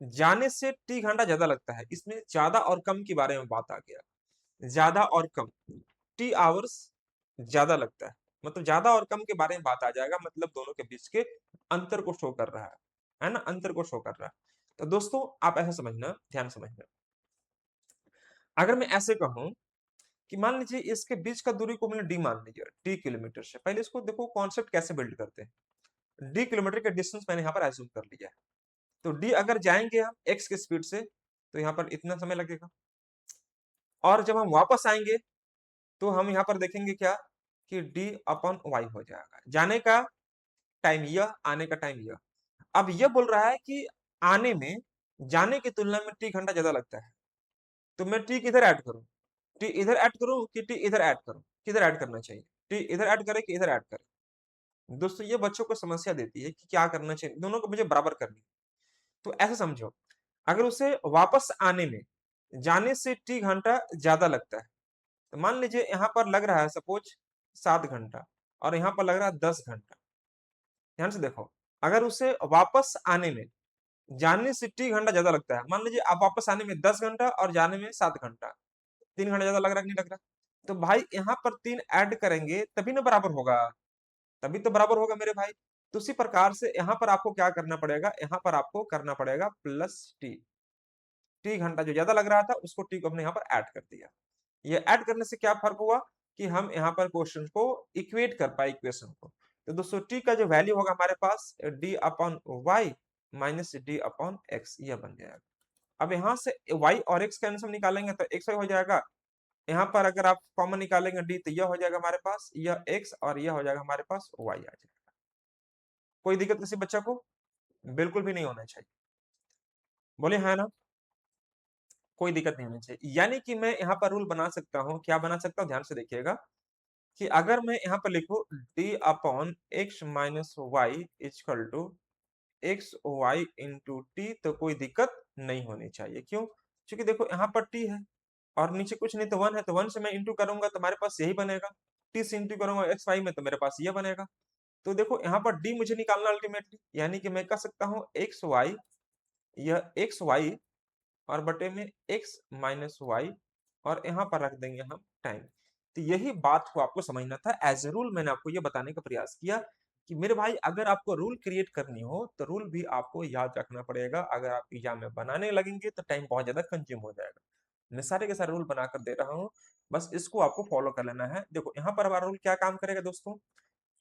जाने से टी घंटा ज्यादा लगता है, इसमें ज्यादा और कम के बारे में बात आ गया। ज्यादा और कम, टी आवर्स ज्यादा लगता है, मतलब ज्यादा और कम के बारे में बात आ जाएगा, मतलब दोनों के बीच के अंतर को शो कर रहा है ना, अंतर को शो कर रहा है। तो दोस्तों आप ऐसा समझना, ध्यान समझना, अगर मैं ऐसे कहूं कि मान लीजिए इसके बीच का दूरी को मैंने डी मान लीजिए, डी किलोमीटर से, पहले इसको देखो कॉन्सेप्ट कैसे बिल्ड करते हैं। डी किलोमीटर का डिस्टेंस मैंने यहाँ पर एज्यूम कर लिया है, तो डी अगर जाएंगे हम एक्स के स्पीड से, तो यहाँ पर इतना समय लगेगा। और जब हम वापस आएंगे तो हम यहाँ पर देखेंगे क्या कि डी अपॉन वाई हो जाएगा। जाने का टाइम यह, आने का टाइम यह। अब यह बोल रहा है कि आने में जाने की तुलना में टी घंटा ज्यादा लगता है, तो मैं टी किधर ऐड करूं? टी इधर ऐड करूं कि टी इधर ऐड करूं? किधर ऐड करना चाहिए? टी इधर ऐड करें कि इधर ऐड करें? दोस्तों ये बच्चों को समस्या देती है कि क्या करना चाहिए, दोनों को मुझे बराबर करनी है। तो ऐसा समझो, अगर उसे वापस आने में जाने से टी घंटा ज्यादा लगता है, तो मान लीजिए यहाँ पर लग रहा है सपोज 7 घंटा और यहाँ पर लग रहा है 10 घंटा। ध्यान से देखो, अगर उसे वापस आने में जाने से टी घंटा ज्यादा लगता है, मान लीजिए आप वापस आने में 10 घंटा और जाने में 7 घंटा, 3 घंटा ज्यादा लग रहा है कि नहीं लग रहा? तो भाई यहाँ पर 3 ऐड करेंगे तभी ना बराबर होगा, तभी तो बराबर होगा मेरे भाई। तो उसी प्रकार से यहाँ पर आपको क्या करना पड़ेगा, यहाँ पर आपको करना पड़ेगा प्लस टी। टी घंटा जो ज्यादा लग रहा था उसको टी को हमने यहाँ पर ऐड कर दिया। ये ऐड करने से क्या फर्क हुआ कि हम यहाँ पर क्वेश्चन को इक्वेट कर पाए इक्वेशन को। तो दोस्तों टी का जो वैल्यू होगा हमारे पास d upon y minus d upon x, यह बन जाएगा। अब यहाँ से y और x का आंसर निकालेंगे तो x y हो जाएगा। यहाँ पर अगर आप कॉमन निकालेंगे d तो यह हो जाएगा हमारे पास, यह x और यह हो जाएगा हमारे पास y आ जाएगा। कोई दिक्कत किसी बच्चा को? बिल्कुल भी नहीं होना चाहिए, बोले है ना? कोई दिक्कत नहीं होनी चाहिए। यानी कि मैं यहाँ पर रूल बना सकता हूँ, क्या बना सकता हूँ, ध्यान से देखिएगा कि अगर मैं यहाँ पर लिखूं d upon x minus y is equal to x y into T, तो कोई दिक्कत नहीं होनी चाहिए। क्यों? क्योंकि देखो यहाँ पर टी है और नीचे कुछ नहीं तो 1 है, तो 1 से मैं इंटू करूंगा तो हमारे पास यही बनेगा। टी से इंटू करूंगा एक्स वाई में तो मेरे पास ये बनेगा। तो देखो यहाँ पर डी मुझे निकालना अल्टीमेटली, यानी कि मैं कह सकता हूँ एक्स वाई, यह एक्स वाई और बटे में एक्स माइनस वाई और यहाँ पर रख देंगे हम टाइम। तो यही बात को आपको समझना था। एज ए रूल मैंने आपको ये बताने का प्रयास किया कि मेरे भाई अगर आपको रूल क्रिएट करनी हो तो रूल भी आपको याद रखना पड़ेगा। अगर आप एग्जाम में बनाने लगेंगे तो टाइम बहुत ज्यादा कंज्यूम हो जाएगा। मैं सारे के सारे रूल बनाकर दे रहा हूँ, बस इसको आपको फॉलो कर लेना है। देखो यहाँ पर हमारा रूल क्या काम करेगा दोस्तों,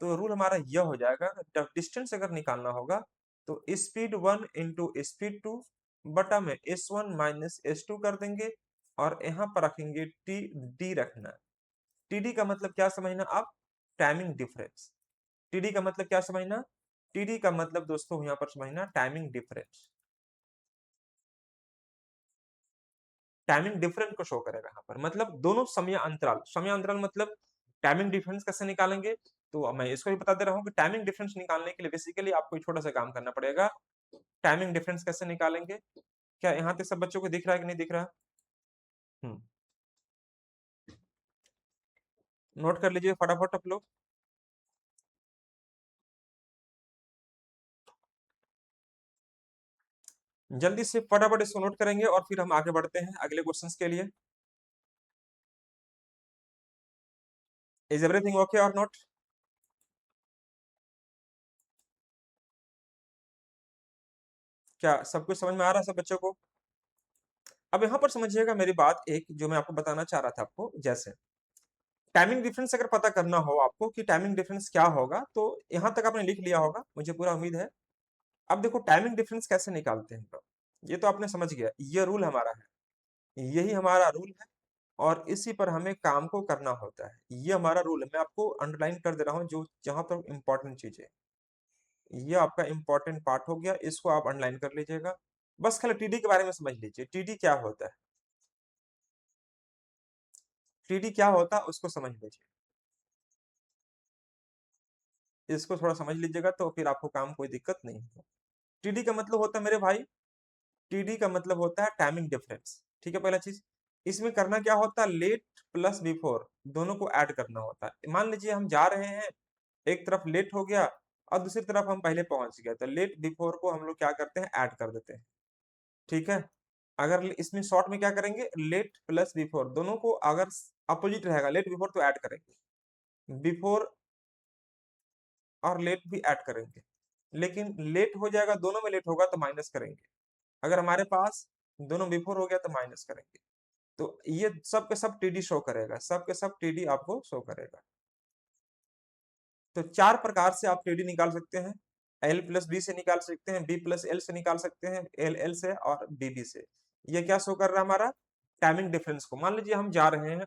तो रूल हमारा यह हो जाएगा, जब डिस्टेंस अगर निकालना होगा तो स्पीड 1 इंटू स्पीड 2 बटा में s1 माइनस s2 कर देंगे और यहाँ पर रखेंगे टी, डी रखना। टीडी का मतलब क्या समझना आप, टाइमिंग डिफरेंस। टीडी का मतलब क्या समझना, टीडी का मतलब दोस्तों यहाँ पर समझना टाइमिंग डिफरेंस। टाइमिंग डिफरेंस को शो करेगा यहाँ पर, मतलब दोनों समय अंतराल। समय अंतराल मतलब टाइमिंग डिफरेंस कैसे निकालेंगे, तो मैं इसको भी बता दे रहा हूँ कि टाइमिंग डिफरेंस निकालने के लिए बेसिकली आपको एक छोटा सा काम करना पड़ेगा। टाइमिंग डिफरेंस कैसे निकालेंगे, क्या यहाँ तक सब बच्चों को दिख रहा है कि नहीं दिख रहा? हम्म, नोट कर लीजिए फटाफट आप लोग। जल्दी से फटाफट इसको नोट करेंगे और फिर हम आगे बढ़ते हैं अगले क्वेश्चंस के लिए। इज एवरीथिंग ओके और नॉट? क्या सब कुछ समझ में आ रहा है सब बच्चों को? अब यहाँ पर समझिएगा मेरी बात एक जो मैं आपको बताना चाह रहा था आपको, जैसे टाइमिंग डिफरेंस अगर पता करना हो आपको कि टाइमिंग डिफरेंस क्या होगा, तो यहाँ तक आपने लिख लिया होगा मुझे पूरा उम्मीद है। अब देखो टाइमिंग डिफरेंस कैसे निकालते हैं तो ये तो आपने समझ गया, ये रूल हमारा है, यही हमारा रूल है और इसी पर हमें काम को करना होता है। ये हमारा रूल है, मैं आपको अंडरलाइन कर दे रहा हूँ जो जहां पर इंपॉर्टेंट चीज है। ये आपका इंपॉर्टेंट पार्ट हो गया, इसको आप अंडरलाइन कर लीजिएगा। बस खाली टीडी के बारे में समझ लीजिए, टीडी क्या होता है, टीडी क्या होता है उसको समझ लीजिए, इसको थोड़ा समझ लीजिएगा तो फिर आपको काम कोई दिक्कत नहीं होगा। टीडी का मतलब होता है मेरे भाई, टीडी का मतलब होता है टाइमिंग डिफरेंस। ठीक है, पहला चीज इसमें करना क्या होता है, लेट प्लस बिफोर दोनों को ऐड करना होता है। मान लीजिए हम जा रहे हैं, एक तरफ लेट हो गया और दूसरी तरफ हम पहले पहुंच गए, तो लेट बिफोर को हम लोग क्या करते हैं, ऐड कर देते हैं। ठीक है, अगर इसमें शॉर्ट में क्या करेंगे, लेट प्लस बिफोर दोनों को अगर अपोजिट रहेगा, लेट बिफोर तो ऐड करेंगे, बिफोर और लेट भी ऐड करेंगे। लेकिन लेट हो जाएगा, दोनों में लेट होगा तो माइनस करेंगे। अगर हमारे पास दोनों बिफोर हो गया तो माइनस करेंगे। तो ये सब के सब टीडी शो करेगा, सब के सब टीडी आपको शो करेगा। तो 4 प्रकार से आप टीडी निकाल सकते हैं, एल प्लस बी से निकाल सकते हैं, बी प्लस एल से निकाल सकते हैं, एल एल से और बी बी से। ये क्या शो कर रहा है हमारा, टाइमिंग डिफरेंस को। मान लीजिए हम जा रहे हैं,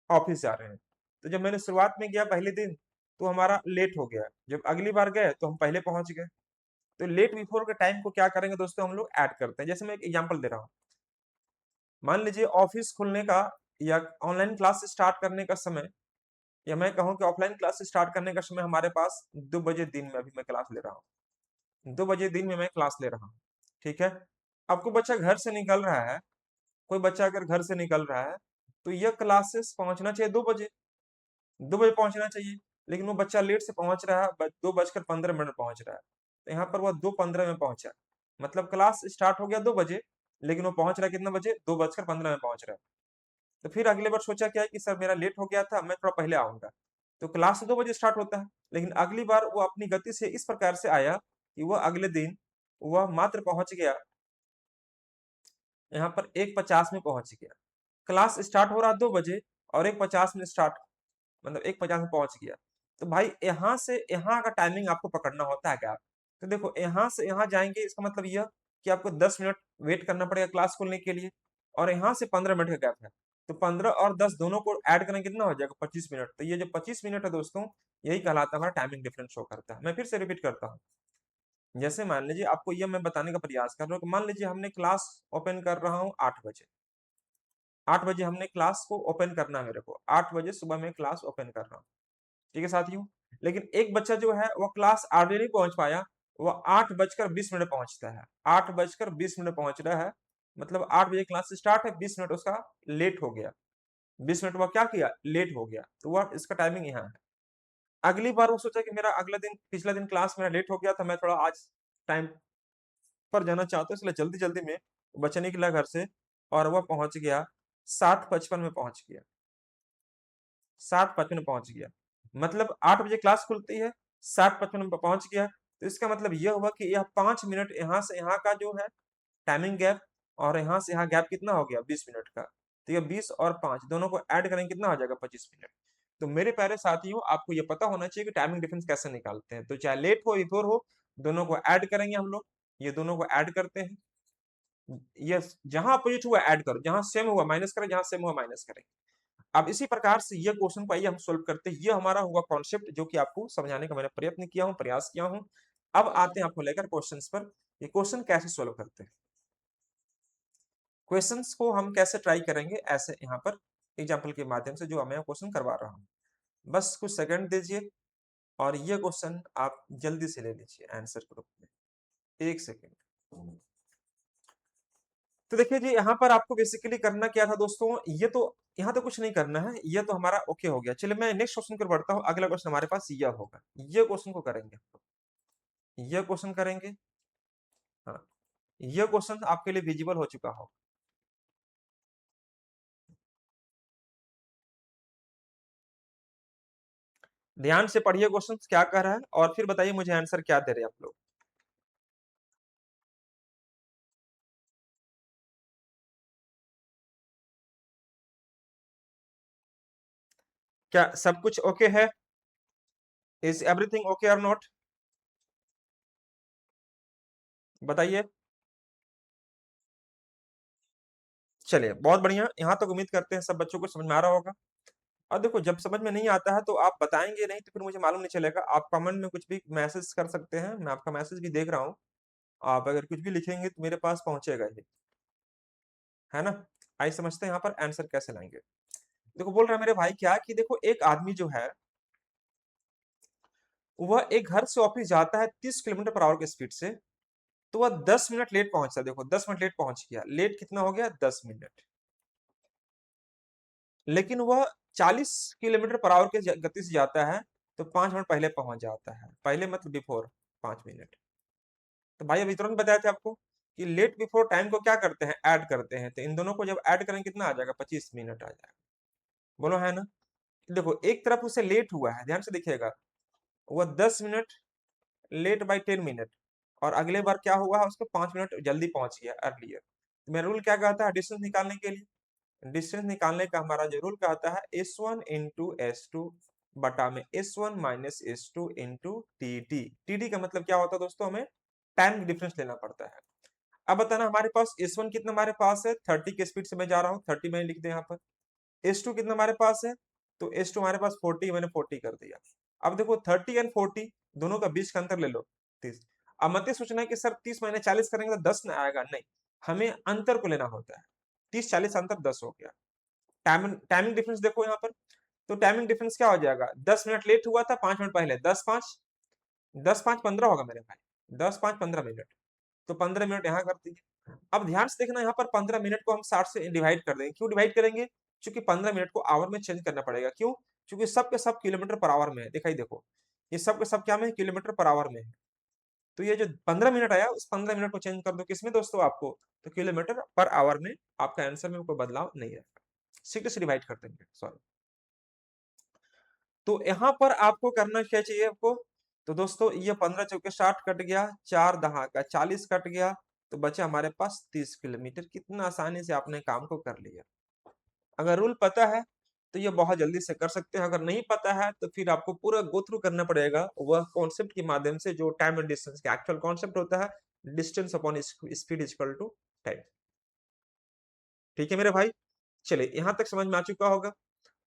ऑफिस जा रहे हैं, तो जब मैंने शुरुआत में गया पहले दिन, तो हमारा लेट हो गया। जब अगली बार गए तो हम पहले पहुंच गए। तो लेट बिफोर के टाइम को क्या करेंगे दोस्तों, हम लोग ऐड करते हैं। जैसे मैं एक एग्जांपल दे रहा हूँ, मान लीजिए ऑफिस खुलने का या ऑनलाइन क्लास स्टार्ट करने का समय, या मैं कहूँ कि ऑफलाइन क्लास स्टार्ट करने का समय हमारे पास 2 बजे दिन में अभी मैं क्लास ले रहा हूँ, 2 बजे दिन में मैं क्लास ले रहा हूँ। ठीक है, अब कोई बच्चा घर से निकल रहा है, कोई बच्चा अगर घर से निकल रहा है, तो यह क्लासेस पहुंचना चाहिए 2 बजे, 2 बजे पहुंचना चाहिए। लेकिन वो बच्चा लेट से पहुंच रहा है, 2:15 पहुंच रहा है, तो यहाँ पर वह 2:15 में पहुंचा। मतलब क्लास स्टार्ट हो गया 2 बजे, लेकिन वो पहुंच रहा है कितना बजे, 2:15 में पहुंच रहा है। तो फिर अगले बार सोचा क्या है कि सर मेरा लेट हो गया था, मैं थोड़ा पहले आऊंगा। तो क्लास तो 2 बजे स्टार्ट होता है, लेकिन अगली बार वो अपनी गति से इस प्रकार से आया कि वह अगले दिन वह मात्र पहुंच गया यहाँ पर 1:50 में पहुंच गया। क्लास स्टार्ट हो रहा 2 बजे, और 1:50 में स्टार्ट, मतलब 1:50 में पहुंच गया। तो भाई यहाँ से यहाँ का टाइमिंग आपको पकड़ना होता है क्या। तो देखो यहाँ से यहाँ जाएंगे, इसका मतलब यह कि आपको 10 मिनट वेट करना पड़ेगा क्लास खोलने के लिए, और यहाँ से 15 मिनट का गैप है। तो 15 और 10 दोनों को ऐड करें कितना हो जाएगा, 25 मिनट। तो ये जो 25 मिनट है दोस्तों, यही कहलाता है हमारा टाइमिंग डिफरेंस शो करता है। मैं फिर से रिपीट करता हूँ। जैसे मान लीजिए आपको यह मैं बताने का प्रयास कर रहा हूँ कि मान लीजिए हमने क्लास ओपन कर रहा हूँ 8 बजे, 8 बजे हमने क्लास को ओपन करना है, मेरे को 8 बजे सुबह में क्लास ओपन कर रहा हूँ। ठीक है साथियों, लेकिन एक बच्चा जो है वह क्लास आगे नहीं पहुंच पाया, वह 8:20 पहुंचता है, 8:20 पहुंच रहा है। मतलब 8 बजे क्लास स्टार्ट है, 20 मिनट उसका लेट हो गया, 20 मिनट वह क्या किया, लेट हो गया। तो वह इसका टाइमिंग यहाँ है। अगली बार वो सोचा कि मेरा अगला दिन, पिछला दिन क्लास मेरा लेट हो गया था, मैं थोड़ा आज टाइम पर जाना चाहता हूँ, इसलिए जल्दी जल्दी में बच्चा निकला घर से, और वह पहुंच गया 7:55 में पहुंच गया, 7:55 में पहुंच गया। मतलब 8 बजे क्लास खुलती है, 7:55 में पहुंच गया। तो इसका मतलब यह हुआ कि यह 5 मिनट यहाँ से यहाँ का जो है टाइमिंग गैप, और यहाँ से यहाँ गैप कितना हो गया, 20 मिनट का। तो ये 20 और 5 दोनों को ऐड करेंगे कितना हो जाएगा, 25 मिनट। तो मेरे प्यारे साथियों, आपको ये पता होना चाहिए कि टाइमिंग डिफरेंस कैसे निकालते हैं। तो चाहे लेट हो बिफोर हो, दोनों को ऐड करेंगे हम लोग। ये दोनों को ऐड करते हैं, यस, जहां अपोजिट हुआ ऐड करो, जहां सेम हुआ माइनस करें, जहां सेम हुआ माइनस करें। अब इसी प्रकार से ये क्वेश्चन को आइए हम सोल्व करते हैं। ये हमारा हुआ कॉन्सेप्ट जो कि आपको समझाने का मैंने प्रयत्न किया हूं, प्रयास किया हूं। अब आते हैं आपको लेकर क्वेश्चंस पर। ये क्वेश्चन कैसे सोल्व करते हैं, क्वेश्चंस को हम कैसे ट्राई करेंगे, ऐसे यहाँ पर एग्जाम्पल के माध्यम से जो मैं क्वेश्चन करवा रहा हूँ। बस कुछ सेकंड दीजिए, और ये क्वेश्चन आप जल्दी से ले लीजिए आंसर ग्रुप में, 1 सेकेंड। तो देखिए जी, यहाँ पर आपको बेसिकली करना क्या था दोस्तों, ये तो यहाँ तो कुछ नहीं करना है, ये तो हमारा ओके हो गया। चलिए मैं नेक्स्ट क्वेश्चन पर बढ़ता हूँ। अगला क्वेश्चन हमारे पास यह होगा, ये क्वेश्चन को करेंगे, ये क्वेश्चन करेंगे। हाँ, ये क्वेश्चन आपके लिए विजिबल हो चुका हो। ध्यान से पढ़िए क्वेश्चन क्या कह रहा है, और फिर बताइए मुझे आंसर क्या दे रहे हैं आप लोग। क्या सब कुछ ओके है, इज एवरीथिंग ओके और नॉट, बताइए। चलिए बहुत बढ़िया, यहाँ तक उम्मीद करते हैं सब बच्चों को समझ में आ रहा होगा। और देखो, जब समझ में नहीं आता है तो आप बताएंगे नहीं, तो फिर मुझे मालूम नहीं चलेगा। आप कमेंट में कुछ भी मैसेज कर सकते हैं, मैं आपका मैसेज भी देख रहा हूँ। आप अगर कुछ भी लिखेंगे तो मेरे पास पहुंचेगा ही, है ना। आइए समझते हैं यहाँ पर आंसर कैसे लाएंगे। देखो बोल रहा है मेरे भाई क्या कि देखो, एक आदमी जो है वह एक घर से ऑफिस जाता है 30 किलोमीटर पर आवर की स्पीड से, तो वह 10 मिनट लेट पहुंचता है। देखो 10 मिनट लेट पहुंच गया, लेट कितना हो गया, 10 मिनट। लेकिन वह 40 किलोमीटर पर आवर के गति से जाता है, तो 5 मिनट पहले पहुंच जाता है। पहले मतलब बिफोर 5 मिनट। तो भाई अभी तुरंत बताए थे आपको कि लेट बिफोर टाइम को क्या करते हैं, ऐड करते हैं। तो इन दोनों को जब ऐड करेंगे कितना आ जाएगा, 25 मिनट आ जाएगा। बोलो है ना। देखो एक तरफ उसे लेट हुआ है, ध्यान से देखिएगा, वह 10 मिनट लेट बाई 10 मिनट, और अगले बार क्या हुआ है, उसको 5 मिनट जल्दी पहुंच गया, अर्लियर। मेरा रूल क्या कहता है डिस्टेंस निकालने के लिए, डिस्टेंस निकालने का हमारा जो रूल कहता है, S1 × S2 बटा में S1 - S2 × TD। TD का मतलब क्या होता है दोस्तों, हमें टाइम डिफरेंस लेना पड़ता है। अब बताना हमारे पास S1 कितना हमारे पास है, 30 की स्पीड से मैं जा रहा हूँ, 30 मैंने लिख दिया यहाँ पर। S2 कितना हमारे पास है, तो S2 हमारे पास 40, मैंने 40 कर दिया। अब देखो 30 एंड 40 दोनों का बीच का अंतर ले लो, 30। अब मत ये सोचना कि सर 30 मैंने 40 करेंगे तो 10 ना आएगा, नहीं, हमें अंतर को लेना होता है। 30-40 अंतर 10 हो गया। टाइमिंग टाइमिंग डिफरेंस देखो यहाँ पर, तो टाइमिंग डिफरेंस क्या हो जाएगा, 10 मिनट लेट हुआ था 5 मिनट पहले, 10 5 होगा मेरे भाई, 10 5 15 मिनट, तो 15 मिनट यहाँ कर दीजिए। अब ध्यान से देखना, यहाँ पर 15 मिनट को हम 60 से डिवाइड कर देंगे। क्यों डिवाइड करेंगे, क्योंकि 15 मिनट को आवर में चेंज करना पड़ेगा। क्यों, क्योंकि सब के सब किलोमीटर पर आवर में है, दिखाई देखो, ये सब के सब क्या में है, किलोमीटर पर आवर में है। तो ये जो 15 मिनट आया, उस 15 मिनट को चेंज कर दो किसमें दोस्तों, आपको, तो किलोमीटर पर आवर में, आपका आंसर में कोई बदलाव नहीं है, 60 से डिवाइड कर देंगे, सॉरी। तो यहाँ पर आपको करना क्या चाहिए आपको, तो दोस्तों ये 15 चौके 60 कट गया, 4 दहा का 40 कट गया, तो बचा हमारे पास 30 किलोमीटर। कितना आसानी से आपने काम को कर लिया। अगर रूल पता है तो ये बहुत जल्दी से कर सकते हैं, अगर नहीं पता है तो फिर आपको पूरा गो थ्रू करना पड़ेगा वह कॉन्सेप्ट के माध्यम से, जो टाइम एंड डिस्टेंस का एक्चुअल कॉन्सेप्ट होता है, distance upon speed equal to time. ठीक है मेरे भाई, चलिए यहाँ तक समझ में आ चुका होगा।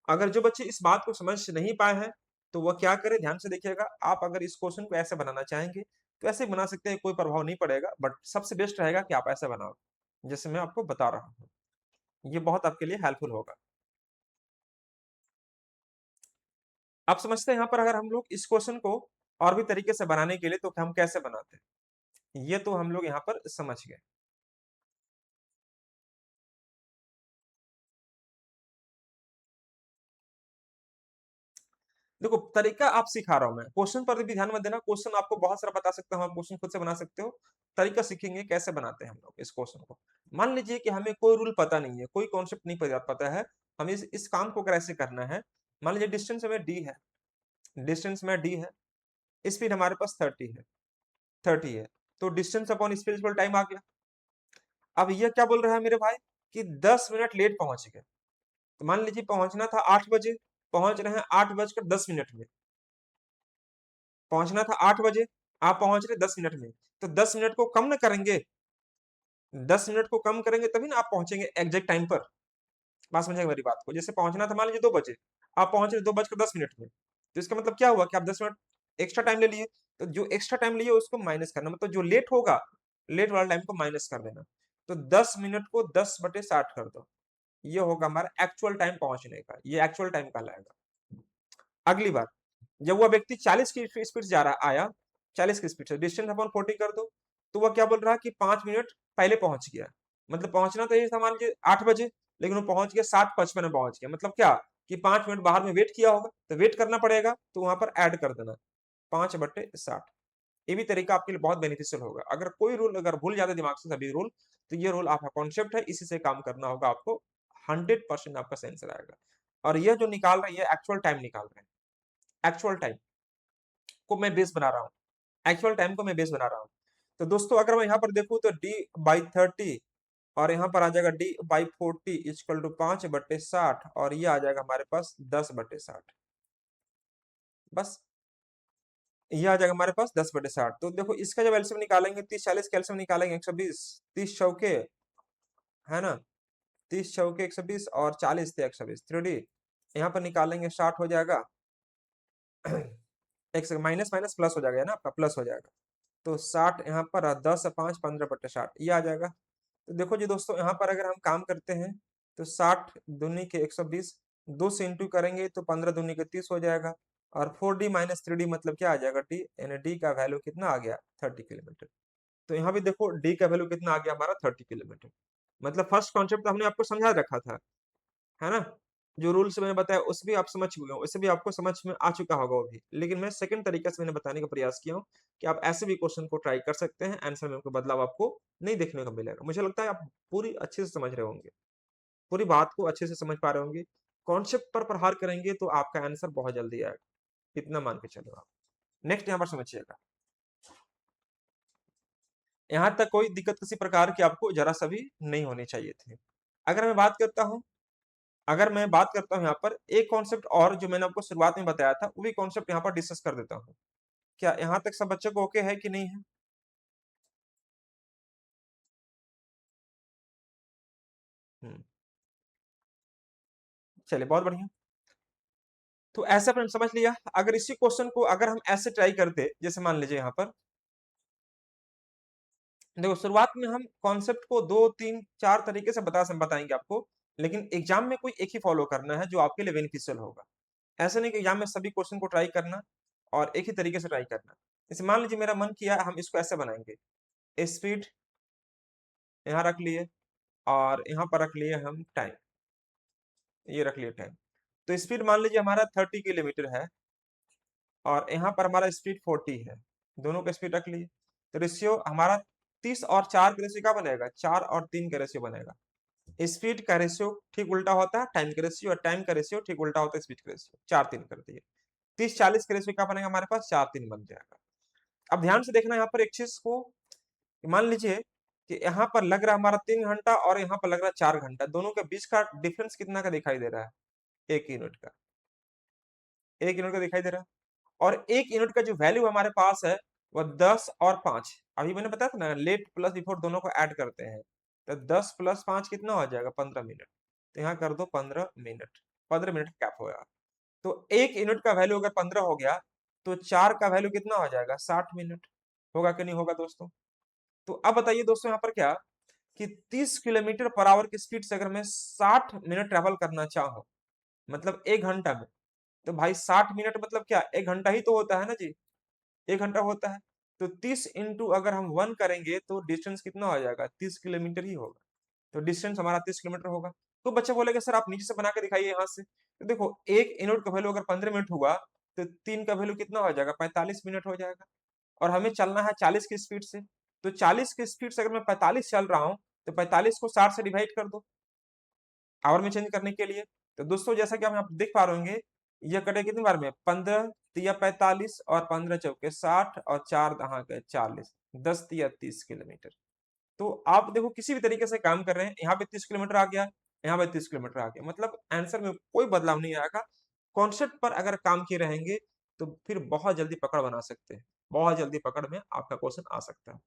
अगर जो बच्चे इस बात को समझ नहीं पाए हैं तो वह क्या करे, ध्यान से देखिएगा। आप अगर इस क्वेश्चन को ऐसे बनाना चाहेंगे तो ऐसे बना सकते हैं, कोई प्रभाव नहीं पड़ेगा, बट सबसे बेस्ट रहेगा कि आप ऐसे बनाओ जैसे मैं आपको बता रहा हूँ। ये बहुत आपके लिए हेल्पफुल होगा। आप समझते हैं यहाँ पर अगर हम लोग इस क्वेश्चन को और भी तरीके से बनाने के लिए तो हम कैसे बनाते हैं, ये तो हम लोग यहाँ पर समझ गए। देखो तरीका आप सिखा रहा हूं मैं, क्वेश्चन पर भी ध्यान मत देना, क्वेश्चन आपको बहुत सारा बता सकता हूं, आप क्वेश्चन खुद से बना सकते हो। तरीका सीखेंगे कैसे बनाते हैं हम लोग इस क्वेश्चन को। मान लीजिए कि हमें कोई रूल पता नहीं है, कोई कॉन्सेप्ट नहीं पता है, हमें इस काम को कैसे करना है। मान लीजिए डिस्टेंस में डी है, डिस्टेंस में डी है, स्पीड हमारे पास 30 है, 30 है, तो distance upon speed equal time आ गया। अब ये क्या बोल रहा है मेरे भाई, कि 10 मिनट लेट पहुंच गए। तो मान लीजिए पहुंचना था 8 बजे, पहुंच रहे हैं 8 बजकर 10 मिनट में, पहुंचना था 8 बजे, आप पहुंच रहे 10 मिनट में, तो 10 मिनट को कम न करेंगे, 10 मिनट को कम करेंगे तभी ना आप पहुंचेंगे एग्जैक्ट टाइम पर। बात समझेंगे मेरी बात को, जैसे पहुंचना था मान लीजिए 2 बजे, आप पहुंच रहे 2 बजकर 10 मिनट में, तो इसका मतलब क्या हुआ कि आप 10 मिनट एक्स्ट्रा टाइम ले लिए। तो जो एक्स्ट्रा टाइम लिए उसको माइनस करना, मतलब जो लेट होगा, लेट वाला टाइम को माइनस कर देना। तो 10 मिनट को 10/60 कर दो, ये होगा हमारा एक्चुअल टाइम पहुंचने का, ये एक्चुअल टाइम कहलाएगा। अगली बार जब वह व्यक्ति 40 की स्पीड से जा रहा आया, 40 की स्पीड से, डिस्टेंस अपॉन 40 कर दो, तो वह क्या बोल रहा है कि 5 मिनट पहले पहुंच गया। मतलब पहुंचना तो ये था मान लीजिए 8 बजे, लेकिन वो पहुंच गया 7:55 में पहुंच गया। मतलब क्या, कि 5 मिनट बाहर में वेट किया होगा, तो वेट करना पड़ेगा, तो वहां पर ऐड कर देना 5/60। ये भी तरीका आपके लिए बहुत बेनिफिशियल होगा। अगर कोई रूल अगर भूल जाते दिमाग से सभी रूल, तो ये रूल आपका कॉन्सेप्ट है, इसी से काम करना होगा आपको, 100% आपका सही आंसर आएगा। और ये जो निकाल रहे हैं एक्चुअल टाइम निकाल रहे हैं, एक्चुअल टाइम को मैं बेस बना रहा हूँ, एक्चुअल टाइम को मैं बेस बना रहा हूँ। तो दोस्तों अगर मैं यहाँ पर देखूँ तो D/30 और यहाँ पर आ जाएगा D/40 इक्वल टू 5/60, और ये आ जाएगा हमारे पास 10/60। बस ये आ जाएगा हमारे पास 10/60। तो देखो इसका जब एलसीएम निकालेंगे, 30 40 का एलसीएम निकालेंगे 120, 30 चौके है ना, 30 चौके 120 और 40 थे 120, 3D यहाँ पर निकालेंगे 60 हो जाएगा। एक माइनस माइनस प्लस हो जाएगा, है ना, आपका प्लस हो जाएगा। तो 60 यहाँ पर 10 5 15/60 ये आ जाएगा। तो देखो जी दोस्तों, यहाँ पर अगर हम काम करते हैं तो 60 दूनी के 120, 2 से इंटू करेंगे तो 15 दूनी के 30 हो जाएगा, और 4D माइनस 3D मतलब क्या आ जाएगा, डी, यानी डी का वैल्यू कितना आ गया, 30 किलोमीटर। तो यहाँ भी देखो डी का वैल्यू कितना आ गया हमारा, 30 किलोमीटर। मतलब फर्स्ट कॉन्सेप्ट हमने आपको समझा रखा था, है ना, जो रूल्स मैंने बताया उस भी आप समझ चुके हो, उससे भी आपको समझ में आ चुका होगा वो भी, लेकिन मैं सेकंड तरीके से मैंने बताने का प्रयास किया हूँ कि आप ऐसे भी क्वेश्चन को ट्राई कर सकते हैं, आंसर में कोई बदलाव आपको नहीं देखने को मिलेगा। मुझे लगता है आप पूरी अच्छे से समझ रहे होंगे, पूरी बात को अच्छे से समझ पा रहे होंगे। कॉन्सेप्ट पर प्रहार करेंगे तो आपका आंसर बहुत जल्दी आएगा, इतना मान के चलो आप। नेक्स्ट यहाँ पर समझिएगा, यहाँ तक कोई दिक्कत किसी प्रकार की आपको जरा सा भी नहीं होनी चाहिए थी। अगर मैं बात करता हूँ, अगर मैं बात करता हूँ यहाँ पर एक कॉन्सेप्ट और जो मैंने आपको शुरुआत में बताया था, वही कॉन्सेप्ट यहाँ पर डिस्कस कर देता हूँ। क्या यहाँ तक सब बच्चों को ओके है कि नहीं है? चलिए बहुत बढ़िया। तो ऐसे अपन समझ लिया। अगर इसी क्वेश्चन को अगर हम ऐसे ट्राई करते, जैसे मान लीजिए यहाँ पर देखो, शुरुआत में हम कॉन्सेप्ट को 2 3 4 तरीके से बताएंगे आपको, लेकिन एग्जाम में कोई एक ही फॉलो करना है जो आपके लिए बेनिफिशियल होगा। ऐसा नहीं कि एग्जाम में सभी क्वेश्चन को ट्राई करना और एक ही तरीके से ट्राई करना। जैसे मान लीजिए मेरा मन किया हम इसको ऐसे बनाएंगे, स्पीड यहाँ रख लिए और यहाँ पर रख लिए हम टाइम, ये रख लिए टाइम। तो स्पीड मान लीजिए हमारा 30 किलोमीटर है और यहाँ पर हमारा स्पीड 40 है, दोनों का स्पीड रख लिए। तो रेशियो हमारा 30 और 4 का रेशियो क्या बनेगा, 4 और 3 का रेशियो बनेगा। स्पीड का रेशियो ठीक उल्टा होता है टाइम का रेशियो, और टाइम का रेशियो ठीक उल्टा होता है स्पीड का रेशियो। 4 3 कर दिए, 30 40 का रेशियो क्या बनेगा हमारे पास, 4 3 बन जाएगा। अब ध्यान से देखना यहाँ पर एक चीज को, मान लीजिए कि यहाँ पर लग रहा है हमारा 3 घंटा और यहाँ पर लग रहा है 4 घंटा, दोनों के बीच का डिफरेंस कितना का दिखाई दे रहा है, 1 यूनिट का, 1 यूनिट का दिखाई दे रहा है। और 1 यूनिट का जो वैल्यू हमारे पास है वह 10 और 5, अभी मैंने बताया था ना लेट प्लस बिफोर दोनों को ऐड करते हैं, तो 10 + 5 कितना हो जाएगा, 15 मिनट। तो यहाँ कर दो 15 मिनट, 15 मिनट कैप होगा। तो 1 यूनिट का वैल्यू अगर 15 हो गया तो 4 का वैल्यू कितना हो जाएगा, 60 मिनट। होगा कि नहीं होगा दोस्तों। तो अब बताइए दोस्तों यहाँ पर क्या, कि 30 किलोमीटर पर आवर की स्पीड से अगर मैं 60 मिनट ट्रेवल करना चाहूँ, मतलब 1 घंटा में, तो भाई 60 मिनट मतलब क्या, 1 घंटा ही तो होता है ना जी, 1 घंटा होता है। तो 30 इंटू अगर हम 1 करेंगे तो डिस्टेंस कितना हो जाएगा, 30 किलोमीटर ही होगा। तो डिस्टेंस हमारा 30 किलोमीटर होगा। तो बच्चा बोलेगा सर आप नीचे से बना के दिखाइए यहाँ से। तो देखो 1 यूनिट का वैल्यू अगर 15 मिनट हुआ तो 3 का वैल्यू कितना हो जाएगा, 45 मिनट हो जाएगा। और हमें चलना है 40 की स्पीड से, तो 40 की स्पीड से अगर मैं 45 चल रहा हूँ तो 45 को 60 से डिवाइड कर दो आवर में चेंज करने के लिए। तो दोस्तों जैसा कि हम यहाँ देख पा रहे होंगे, यह कटे कितनी बार में, 15 तिया 45 और 15 चौके 60 और 4 दहा के 40, 10 तिया 30 किलोमीटर। तो आप देखो किसी भी तरीके से काम कर रहे हैं, यहाँ पे 30 किलोमीटर आ गया, यहाँ पे 30 किलोमीटर आ गया, मतलब आंसर में कोई बदलाव नहीं आएगा। कॉन्सेप्ट पर अगर काम किए रहेंगे तो फिर बहुत जल्दी पकड़ बना सकते हैं, बहुत जल्दी पकड़ में आपका क्वेश्चन आ सकता है।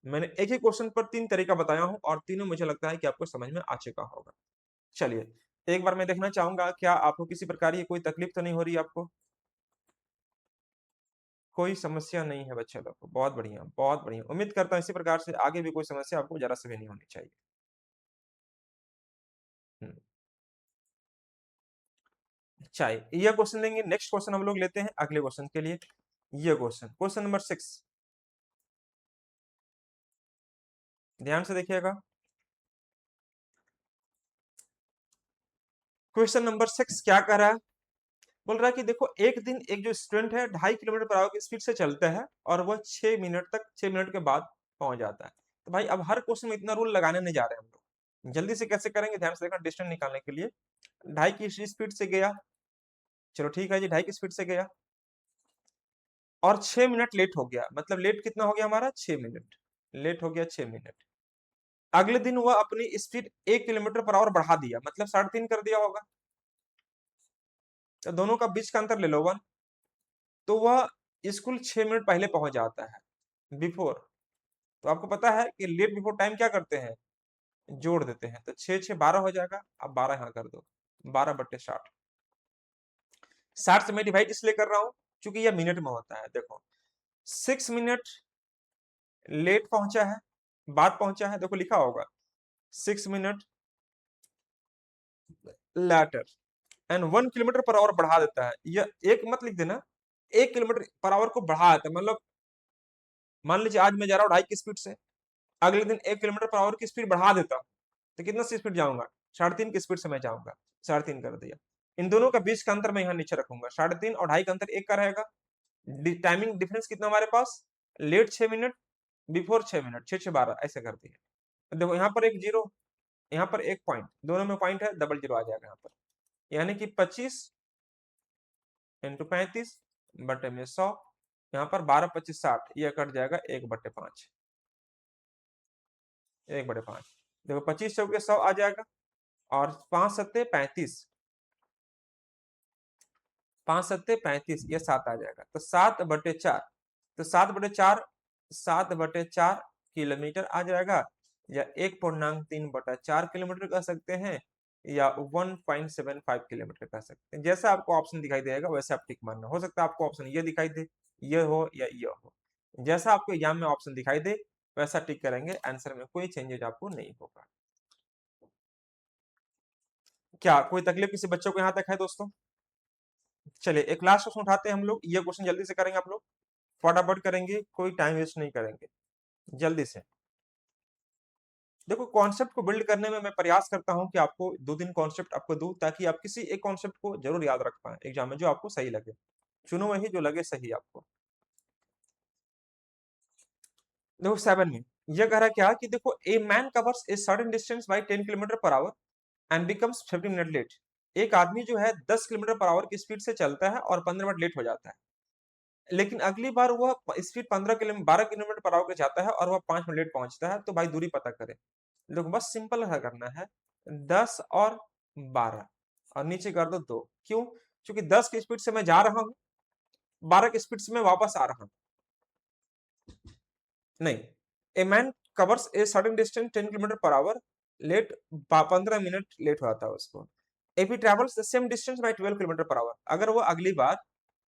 मैंने एक ही क्वेश्चन पर 3 तरीका बताया हूं और तीनों मुझे लगता है कि आपको समझ में आ चुका होगा। चलिए एक बार मैं देखना चाहूंगा क्या आपको किसी प्रकार की कोई तकलीफ तो नहीं हो रही, आपको कोई समस्या नहीं है बच्चे लोग को, बहुत बढ़िया बहुत बढ़िया। उम्मीद करता हूँ इसी प्रकार से आगे भी कोई समस्या आपको जरा से भी नहीं होनी चाहिए। हम्म, चाहिए यह क्वेश्चन देंगे। नेक्स्ट क्वेश्चन हम लोग लेते हैं अगले क्वेश्चन के लिए। यह क्वेश्चन, क्वेश्चन नंबर 6, ध्यान से देखिएगा। क्वेश्चन नंबर 6 क्या कह रहा है, बोल रहा है कि देखो एक दिन एक जो स्टूडेंट है 2.5 किलोमीटर पर आवर की स्पीड से चलता है और वह 6 मिनट के बाद पहुंच जाता है। तो भाई अब हर क्वेश्चन में इतना रूल लगाने नहीं जा रहे हम लोग, जल्दी से कैसे करेंगे, ध्यान से देखना। डिस्टेंस निकालने के लिए 2.5 की स्पीड से गया, चलो ठीक है जी 2.5 की स्पीड से गया और 6 मिनट लेट हो गया, मतलब लेट कितना हो गया हमारा, 6 मिनट लेट हो गया, 6 मिनट। अगले दिन वह अपनी स्पीड 1 किलोमीटर पर आवर बढ़ा दिया, मतलब 3.5 कर दिया होगा। तो दोनों का बीच का अंतर ले लो 1, तो वह स्कूल 6 मिनट पहले पहुंच जाता है, बिफोर। तो आपको पता है कि लेट बिफोर टाइम क्या करते हैं, जोड़ देते हैं। तो 6 6 12 हो जाएगा, अब 12 यहाँ कर दो, 12/60। 60 से मैं डिवाइड इसलिए कर रहा हूं क्योंकि यह मिनट में होता है। देखो 6 मिनट लेट पहुंचा है, बाद पहुंचा है, देखो लिखा होगा 6 minute later and 1 kilometre per our बढ़ा देता है। यह एक मत लिख देना, 1 किलोमीटर पर आवर को बढ़ा देता है, मतलब मान लीजिए आज मैं जा रहा हूँ 2.5 की स्पीड से, अगले दिन 1 किलोमीटर पर आवर की स्पीड बढ़ा देता हूँ, तो कितना सी स्पीड जाऊंगा, 3.5 की स्पीड से मैं जाऊंगा, 3.5 कर दिया। इन दोनों का बीच का अंतर मैं यहाँ नीचे रखूंगा, 3.5 और 2.5 का अंतर 1 का रहेगा। टाइमिंग डिफरेंस कितना हमारे पास, लेट 6 मिनट, बिफोर 6 मिनट, 6 6 12 ऐसे कर दिया। देखो यहाँ पर एक जीरो, यहाँ पर एक पॉइंट, दोनों में पॉइंट है, डबल जीरो आ जाएगा यहाँ पर, यानी कि 25 इंटू 35/100, यहाँ पर 12 25 60, यह कट जाएगा 1/5, 1/5। देखो 25 चौके 100 आ जाएगा और 5 सत्ते 35, 5 सत्ते 35, ये 7 आ जाएगा, तो 7/4, तो 7/4, 7/4 किलोमीटर आ जाएगा, या 1.3/4 किलोमीटर कह सकते हैं, या 1.75 किलोमीटर कह सकते हैं। जैसा आपको ऑप्शन दिखाई देगा वैसे आप टिक मारना। हो सकता है आपको ऑप्शन ये दिखाई दे, ये हो या ये हो। जैसा आपको एग्जाम में ऑप्शन दिखाई दे वैसा टिक करेंगे, आंसर में कोई चेंजेज आपको नहीं होगा। क्या कोई तकलीफ किसी बच्चों को यहाँ तक है दोस्तों? चलिए एक लास्ट क्वेश्चन उठाते हैं हम लोग, ये क्वेश्चन जल्दी से करेंगे आप लोग, फटाफट करेंगे, कोई टाइम वेस्ट नहीं करेंगे, जल्दी से। देखो कॉन्सेप्ट को बिल्ड करने में मैं प्रयास करता हूं कि आपको 2 दिन कॉन्सेप्ट आपको दूं ताकि आप किसी एक कॉन्सेप्ट को जरूर याद रख पाए एग्जाम में, जो आपको सही लगे। चुनो वही जो लगे सही आपको। देखो 7 में यह कह रहा है क्या कि देखो a man covers a certain distance by 10 kilometre per hour and becomes 15 minute late. एक आदमी जो है 10 किलोमीटर पर आवर की स्पीड से चलता है और 15 मिनट लेट हो जाता है, लेकिन अगली बार वह स्पीड 12 किलोमीटर पर आवर के जाता है और वह 5 मिनट लेट पहुंचता है, तो भाई दूरी पता करें। देखो बस सिंपल है करना है, 10 और 12 और नीचे कर दो 2। क्यों? क्योंकि 10 की स्पीड से मैं जा रहा हूं, 12 की स्पीड से मैं वापस आ रहा हूं। नहीं, a man covers a certain distance 10 kilometre per hour, late 15 minute late हुआ था उसको। If he travels the same distance by 12 kilometre per hour, अगर वो अगली बार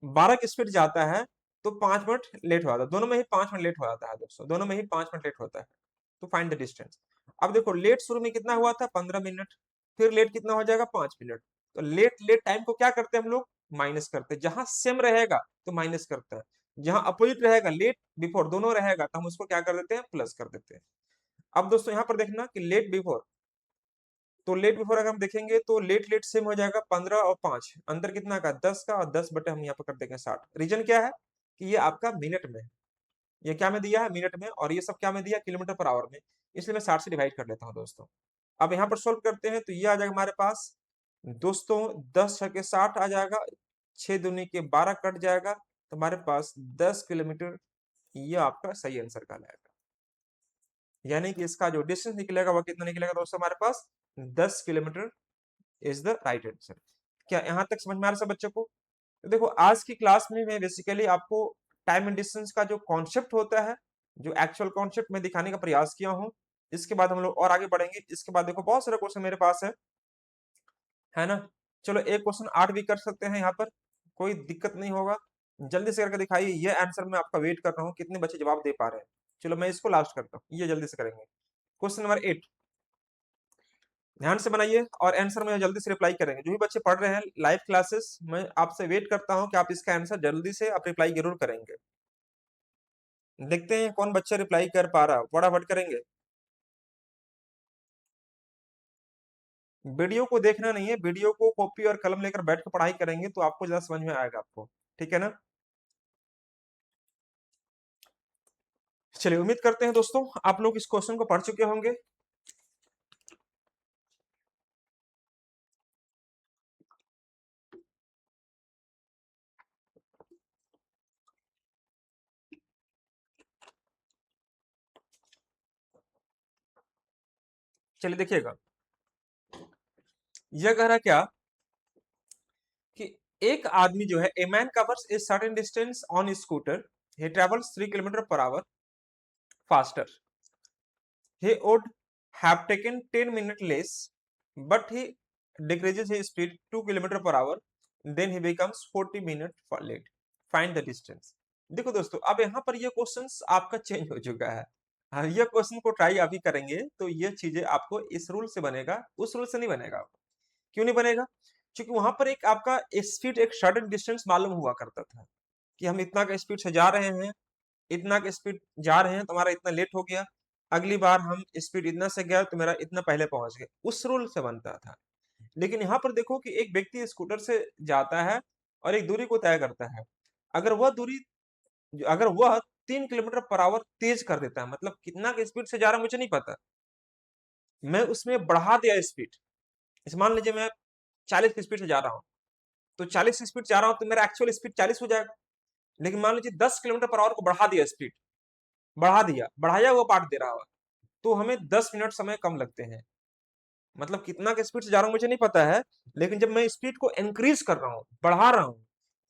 12 की स्पीड जाता है तो 5 मिनट लेट हुआ था, दोनों में ही 5 मिनट लेट हुआ था दोस्तों, दोनों में ही 5 मिनट लेट होता है। तो फाइंड द डिस्टेंस। अब देखो लेट शुरू में कितना हुआ था 15 मिनट, फिर लेट कितना हो जाएगा 5 मिनट। तो लेट लेट टाइम को क्या करते हैं हम लोग, माइनस करते हैं। जहां सेम रहेगा तो माइनस करते हैं, जहां अपोजिट रहेगा लेट बिफोर दोनों रहेगा तो हम उसको क्या कर देते हैं, प्लस कर देते हैं। अब दोस्तों यहां पर देखना कि लेट बिफोर, तो लेट बिफोर अगर हम देखेंगे तो लेट लेट सेम हो जाएगा, 15 और 5 अंतर कितना का 10 का, और 10 बटे हम यहाँ पर कर देंगे 60। रीजन क्या है कि ये आपका मिनट में है, ये क्या में दिया है मिनट में, और ये सब क्या में दिया किलोमीटर पर आवर में, इसलिए मैं 60 से डिवाइड कर लेता हूँ दोस्तों। अब यहाँ पर सोल्व करते हैं तो ये आ जाएगा हमारे पास दोस्तों 10 6 के 60 आ जाएगा, 6 दूनी के 12 कट जाएगा, तो हमारे पास 10 किलोमीटर, ये आपका सही आंसर का आएगा। यानी कि इसका जो डिस्टेंस निकलेगा वो कितना निकलेगा दोस्तों, हमारे पास 10 kilometre is the right answer. क्या यहाँ तक समझ में आ रहा है सब बच्चों को? तो देखो आज की क्लास में मैं बेसिकली आपको टाइम एंड डिस्टेंस का जो कॉन्सेप्ट होता है, जो एक्चुअल कॉन्सेप्ट में दिखाने का प्रयास किया हूं। इसके बाद हम लोग और आगे बढ़ेंगे। इसके बाद देखो बहुत सारे क्वेश्चन मेरे पास है ना। चलो एक क्वेश्चन 8 भी कर सकते हैं यहाँ पर, कोई दिक्कत नहीं होगा। जल्दी से करके दिखाइए, ये आंसर मैं आपका वेट कर रहा हूँ कितने बच्चे जवाब दे पा रहे हैं। चलो मैं इसको लास्ट करता हूँ, ये जल्दी से करेंगे। क्वेश्चन नंबर 8 ध्यान से बनाइए और आंसर में जल्दी से रिप्लाई करेंगे। जो भी बच्चे पढ़ रहे हैं लाइव क्लासेस, मैं आपसे वेट करता हूं कि आप इसका आंसर जल्दी से आप रिप्लाई जरूर करेंगे। देखते हैं कौन बच्चा रिप्लाई कर पा रहा, फटाफट करेंगे। वीडियो को देखना नहीं है, वीडियो को कॉपी और कलम लेकर बैठ कर पढ़ाई करेंगे तो आपको ज्यादा समझ में आएगा आपको, ठीक है ना। चलिए उम्मीद करते हैं दोस्तों आप लोग इस क्वेश्चन को पढ़ चुके होंगे। चलिए देखिएगा, यह कह रहा क्या कि एक आदमी जो है, ए man covers a certain distance on scooter, he travels 3 kilometre per our faster, he would have taken 10 minutes less, but he decreases his speed 2 kilometer per hour, then he becomes 40 minutes for late. Find the distance. देखो दोस्तों अब यहाँ पर ये questions आपका change हो चुका है। हाँ, ये क्वेश्चन को ट्राई अभी करेंगे तो ये चीजें आपको इस रूल से बनेगा, उस रूल से नहीं बनेगा। क्यों नहीं बनेगा? क्योंकि वहां पर एक आपका स्पीड एक सडन डिस्टेंस मालूम हुआ करता था कि हम इतना का स्पीड से जा रहे हैं, इतना का स्पीड जा रहे हैं, तुम्हारा इतना लेट हो गया, अगली बार हम स्पीड इतना से गया तो मेरा इतना पहले पहुंच गया, उस रूल से बनता था। लेकिन यहाँ पर देखो कि एक व्यक्ति स्कूटर से जाता है और एक दूरी को तय करता है। अगर वह दूरी, अगर वह 3 किलोमीटर पर आवर तेज कर देता है, मतलब कितना की स्पीड से जा रहा है मुझे नहीं पता, मैं उसमें बढ़ा दिया स्पीड, इस मान लीजिए मैं 40 की स्पीड से जा रहा हूँ, तो 40 की स्पीड जा रहा हूँ तो मेरा एक्चुअल स्पीड 40 हो जाएगा। लेकिन मान लीजिए 10 किलोमीटर पर आवर को बढ़ा दिया स्पीड, बढ़ा दिया, बढ़ाया हुआ पार्ट दे रहा हुआ, तो हमें 10 मिनट समय कम लगते हैं। मतलब कितना के स्पीड से जा रहा हूं मुझे नहीं पता है, लेकिन जब मैं स्पीड को इंक्रीज कर रहा हूं, बढ़ा रहा हूं,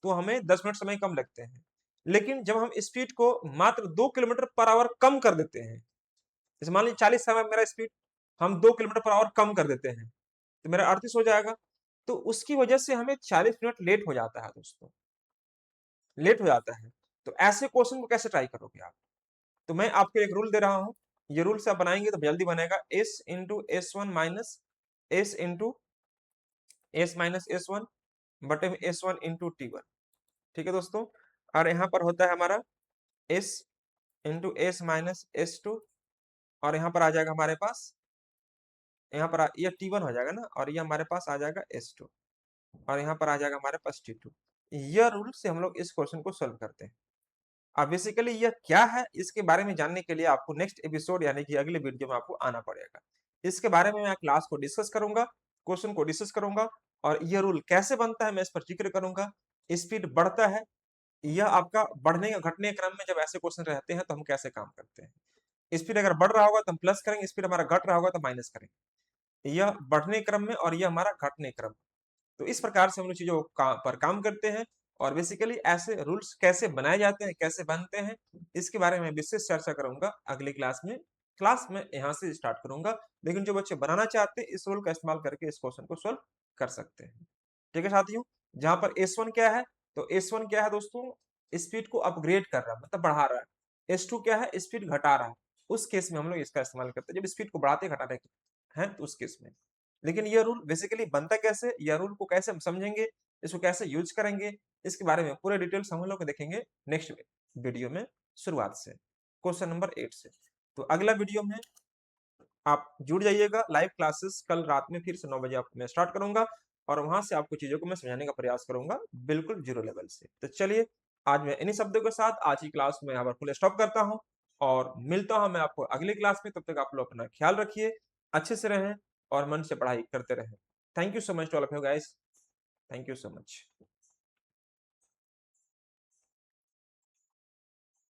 तो हमें 10 मिनट समय कम लगते हैं। लेकिन जब हम स्पीड को मात्र 2 किलोमीटर पर आवर कम कर देते हैं, जैसे मान लीजिए 40 समय मेरा स्पीड, हम 2 किलोमीटर पर आवर कम कर देते हैं, तो मेरा 38 हो जाएगा। तो उसकी वजह से हमें 40 मिनट लेट हो जाता है दोस्तों, लेट हो जाता है। तो ऐसे क्वेश्चन को कैसे ट्राई करोगे आप? तो मैं आपको एक रूल दे रहा हूँ, ये रूल से आप बनाएंगे तो जल्दी बनेगा। S into S one minus S into S minus S one बटे में S one into T one. ठीक है दोस्तों, और यहाँ पर होता है हमारा S into S minus S two, और यहाँ पर आ जाएगा हमारे पास, यहाँ पर ये टी वन हो जाएगा ना, और ये हमारे पास आ जाएगा एस टू, और यहाँ पर आ जाएगा हमारे पास टी टू। यह रूल से हम लोग इस क्वेश्चन को सोल्व करते हैं। अब बेसिकली यह क्या है, इसके बारे में जानने के लिए आपको नेक्स्ट एपिसोड यानी कि अगले वीडियो में आपको आना पड़ेगा। इसके बारे में मैं क्लास को डिस्कस करूंगा, क्वेश्चन को डिस्कस करूंगा, और यह रूल कैसे बनता है मैं इस पर जिक्र करूंगा। स्पीड बढ़ता है, यह आपका बढ़ने या घटने क्रम में जब ऐसे क्वेश्चन रहते हैं तो हम कैसे काम करते हैं। स्पीड अगर बढ़ रहा होगा तो हम प्लस करेंगे, स्पीड हमारा घट रहा होगा तो माइनस करेंगे। यह बढ़ने क्रम में और यह हमारा घटने क्रम। तो इस प्रकार से हम लोग चीजों पर काम करते हैं। और बेसिकली ऐसे रूल्स कैसे बनाए जाते हैं, कैसे बनते हैं, इसके बारे में विशेष चर्चा करूंगा अगली क्लास में। क्लास में यहाँ से स्टार्ट करूंगा, लेकिन जो बच्चे बनाना चाहते हैं इस रूल का इस्तेमाल करके इस क्वेश्चन को सोल्व कर सकते हैं। ठीक है साथियों, जहां पर S1 क्या है, तो S1 क्या है दोस्तों, स्पीड को अपग्रेड कर रहा है, मतलब बढ़ा रहा है। S2 क्या है, स्पीड घटा रहा है। उस केस में हम लोग इसका इस्तेमाल करते हैं जब स्पीड को बढ़ाते घटाते हैं, तो उस केस में। लेकिन यह रूल बेसिकली बनता कैसे, यह रूल को कैसे हम समझेंगे, इसको कैसे यूज करेंगे, इसके बारे में पूरे डिटेल्स हम लोग देखेंगे नेक्स्ट वीडियो में, शुरुआत से क्वेश्चन नंबर 8 से। तो अगला वीडियो में आप जुड़ जाइएगा। लाइव क्लासेस कल रात में फिर से 9 बजे आपको मैं स्टार्ट करूंगा, और वहां से आपको चीजों को मैं समझाने का प्रयास करूंगा बिल्कुल जीरो लेवल से। तो चलिए, आज मैं इन्हीं शब्दों के साथ आज की क्लास में यहाँ पर फुल स्टॉप करता हूँ, और मिलता हूँ मैं आपको अगली क्लास में। तब तक आप लोग अपना ख्याल रखिए, अच्छे से रहें और मन से पढ़ाई करते रहें। Thank you so much to all of you guys, thank you so much.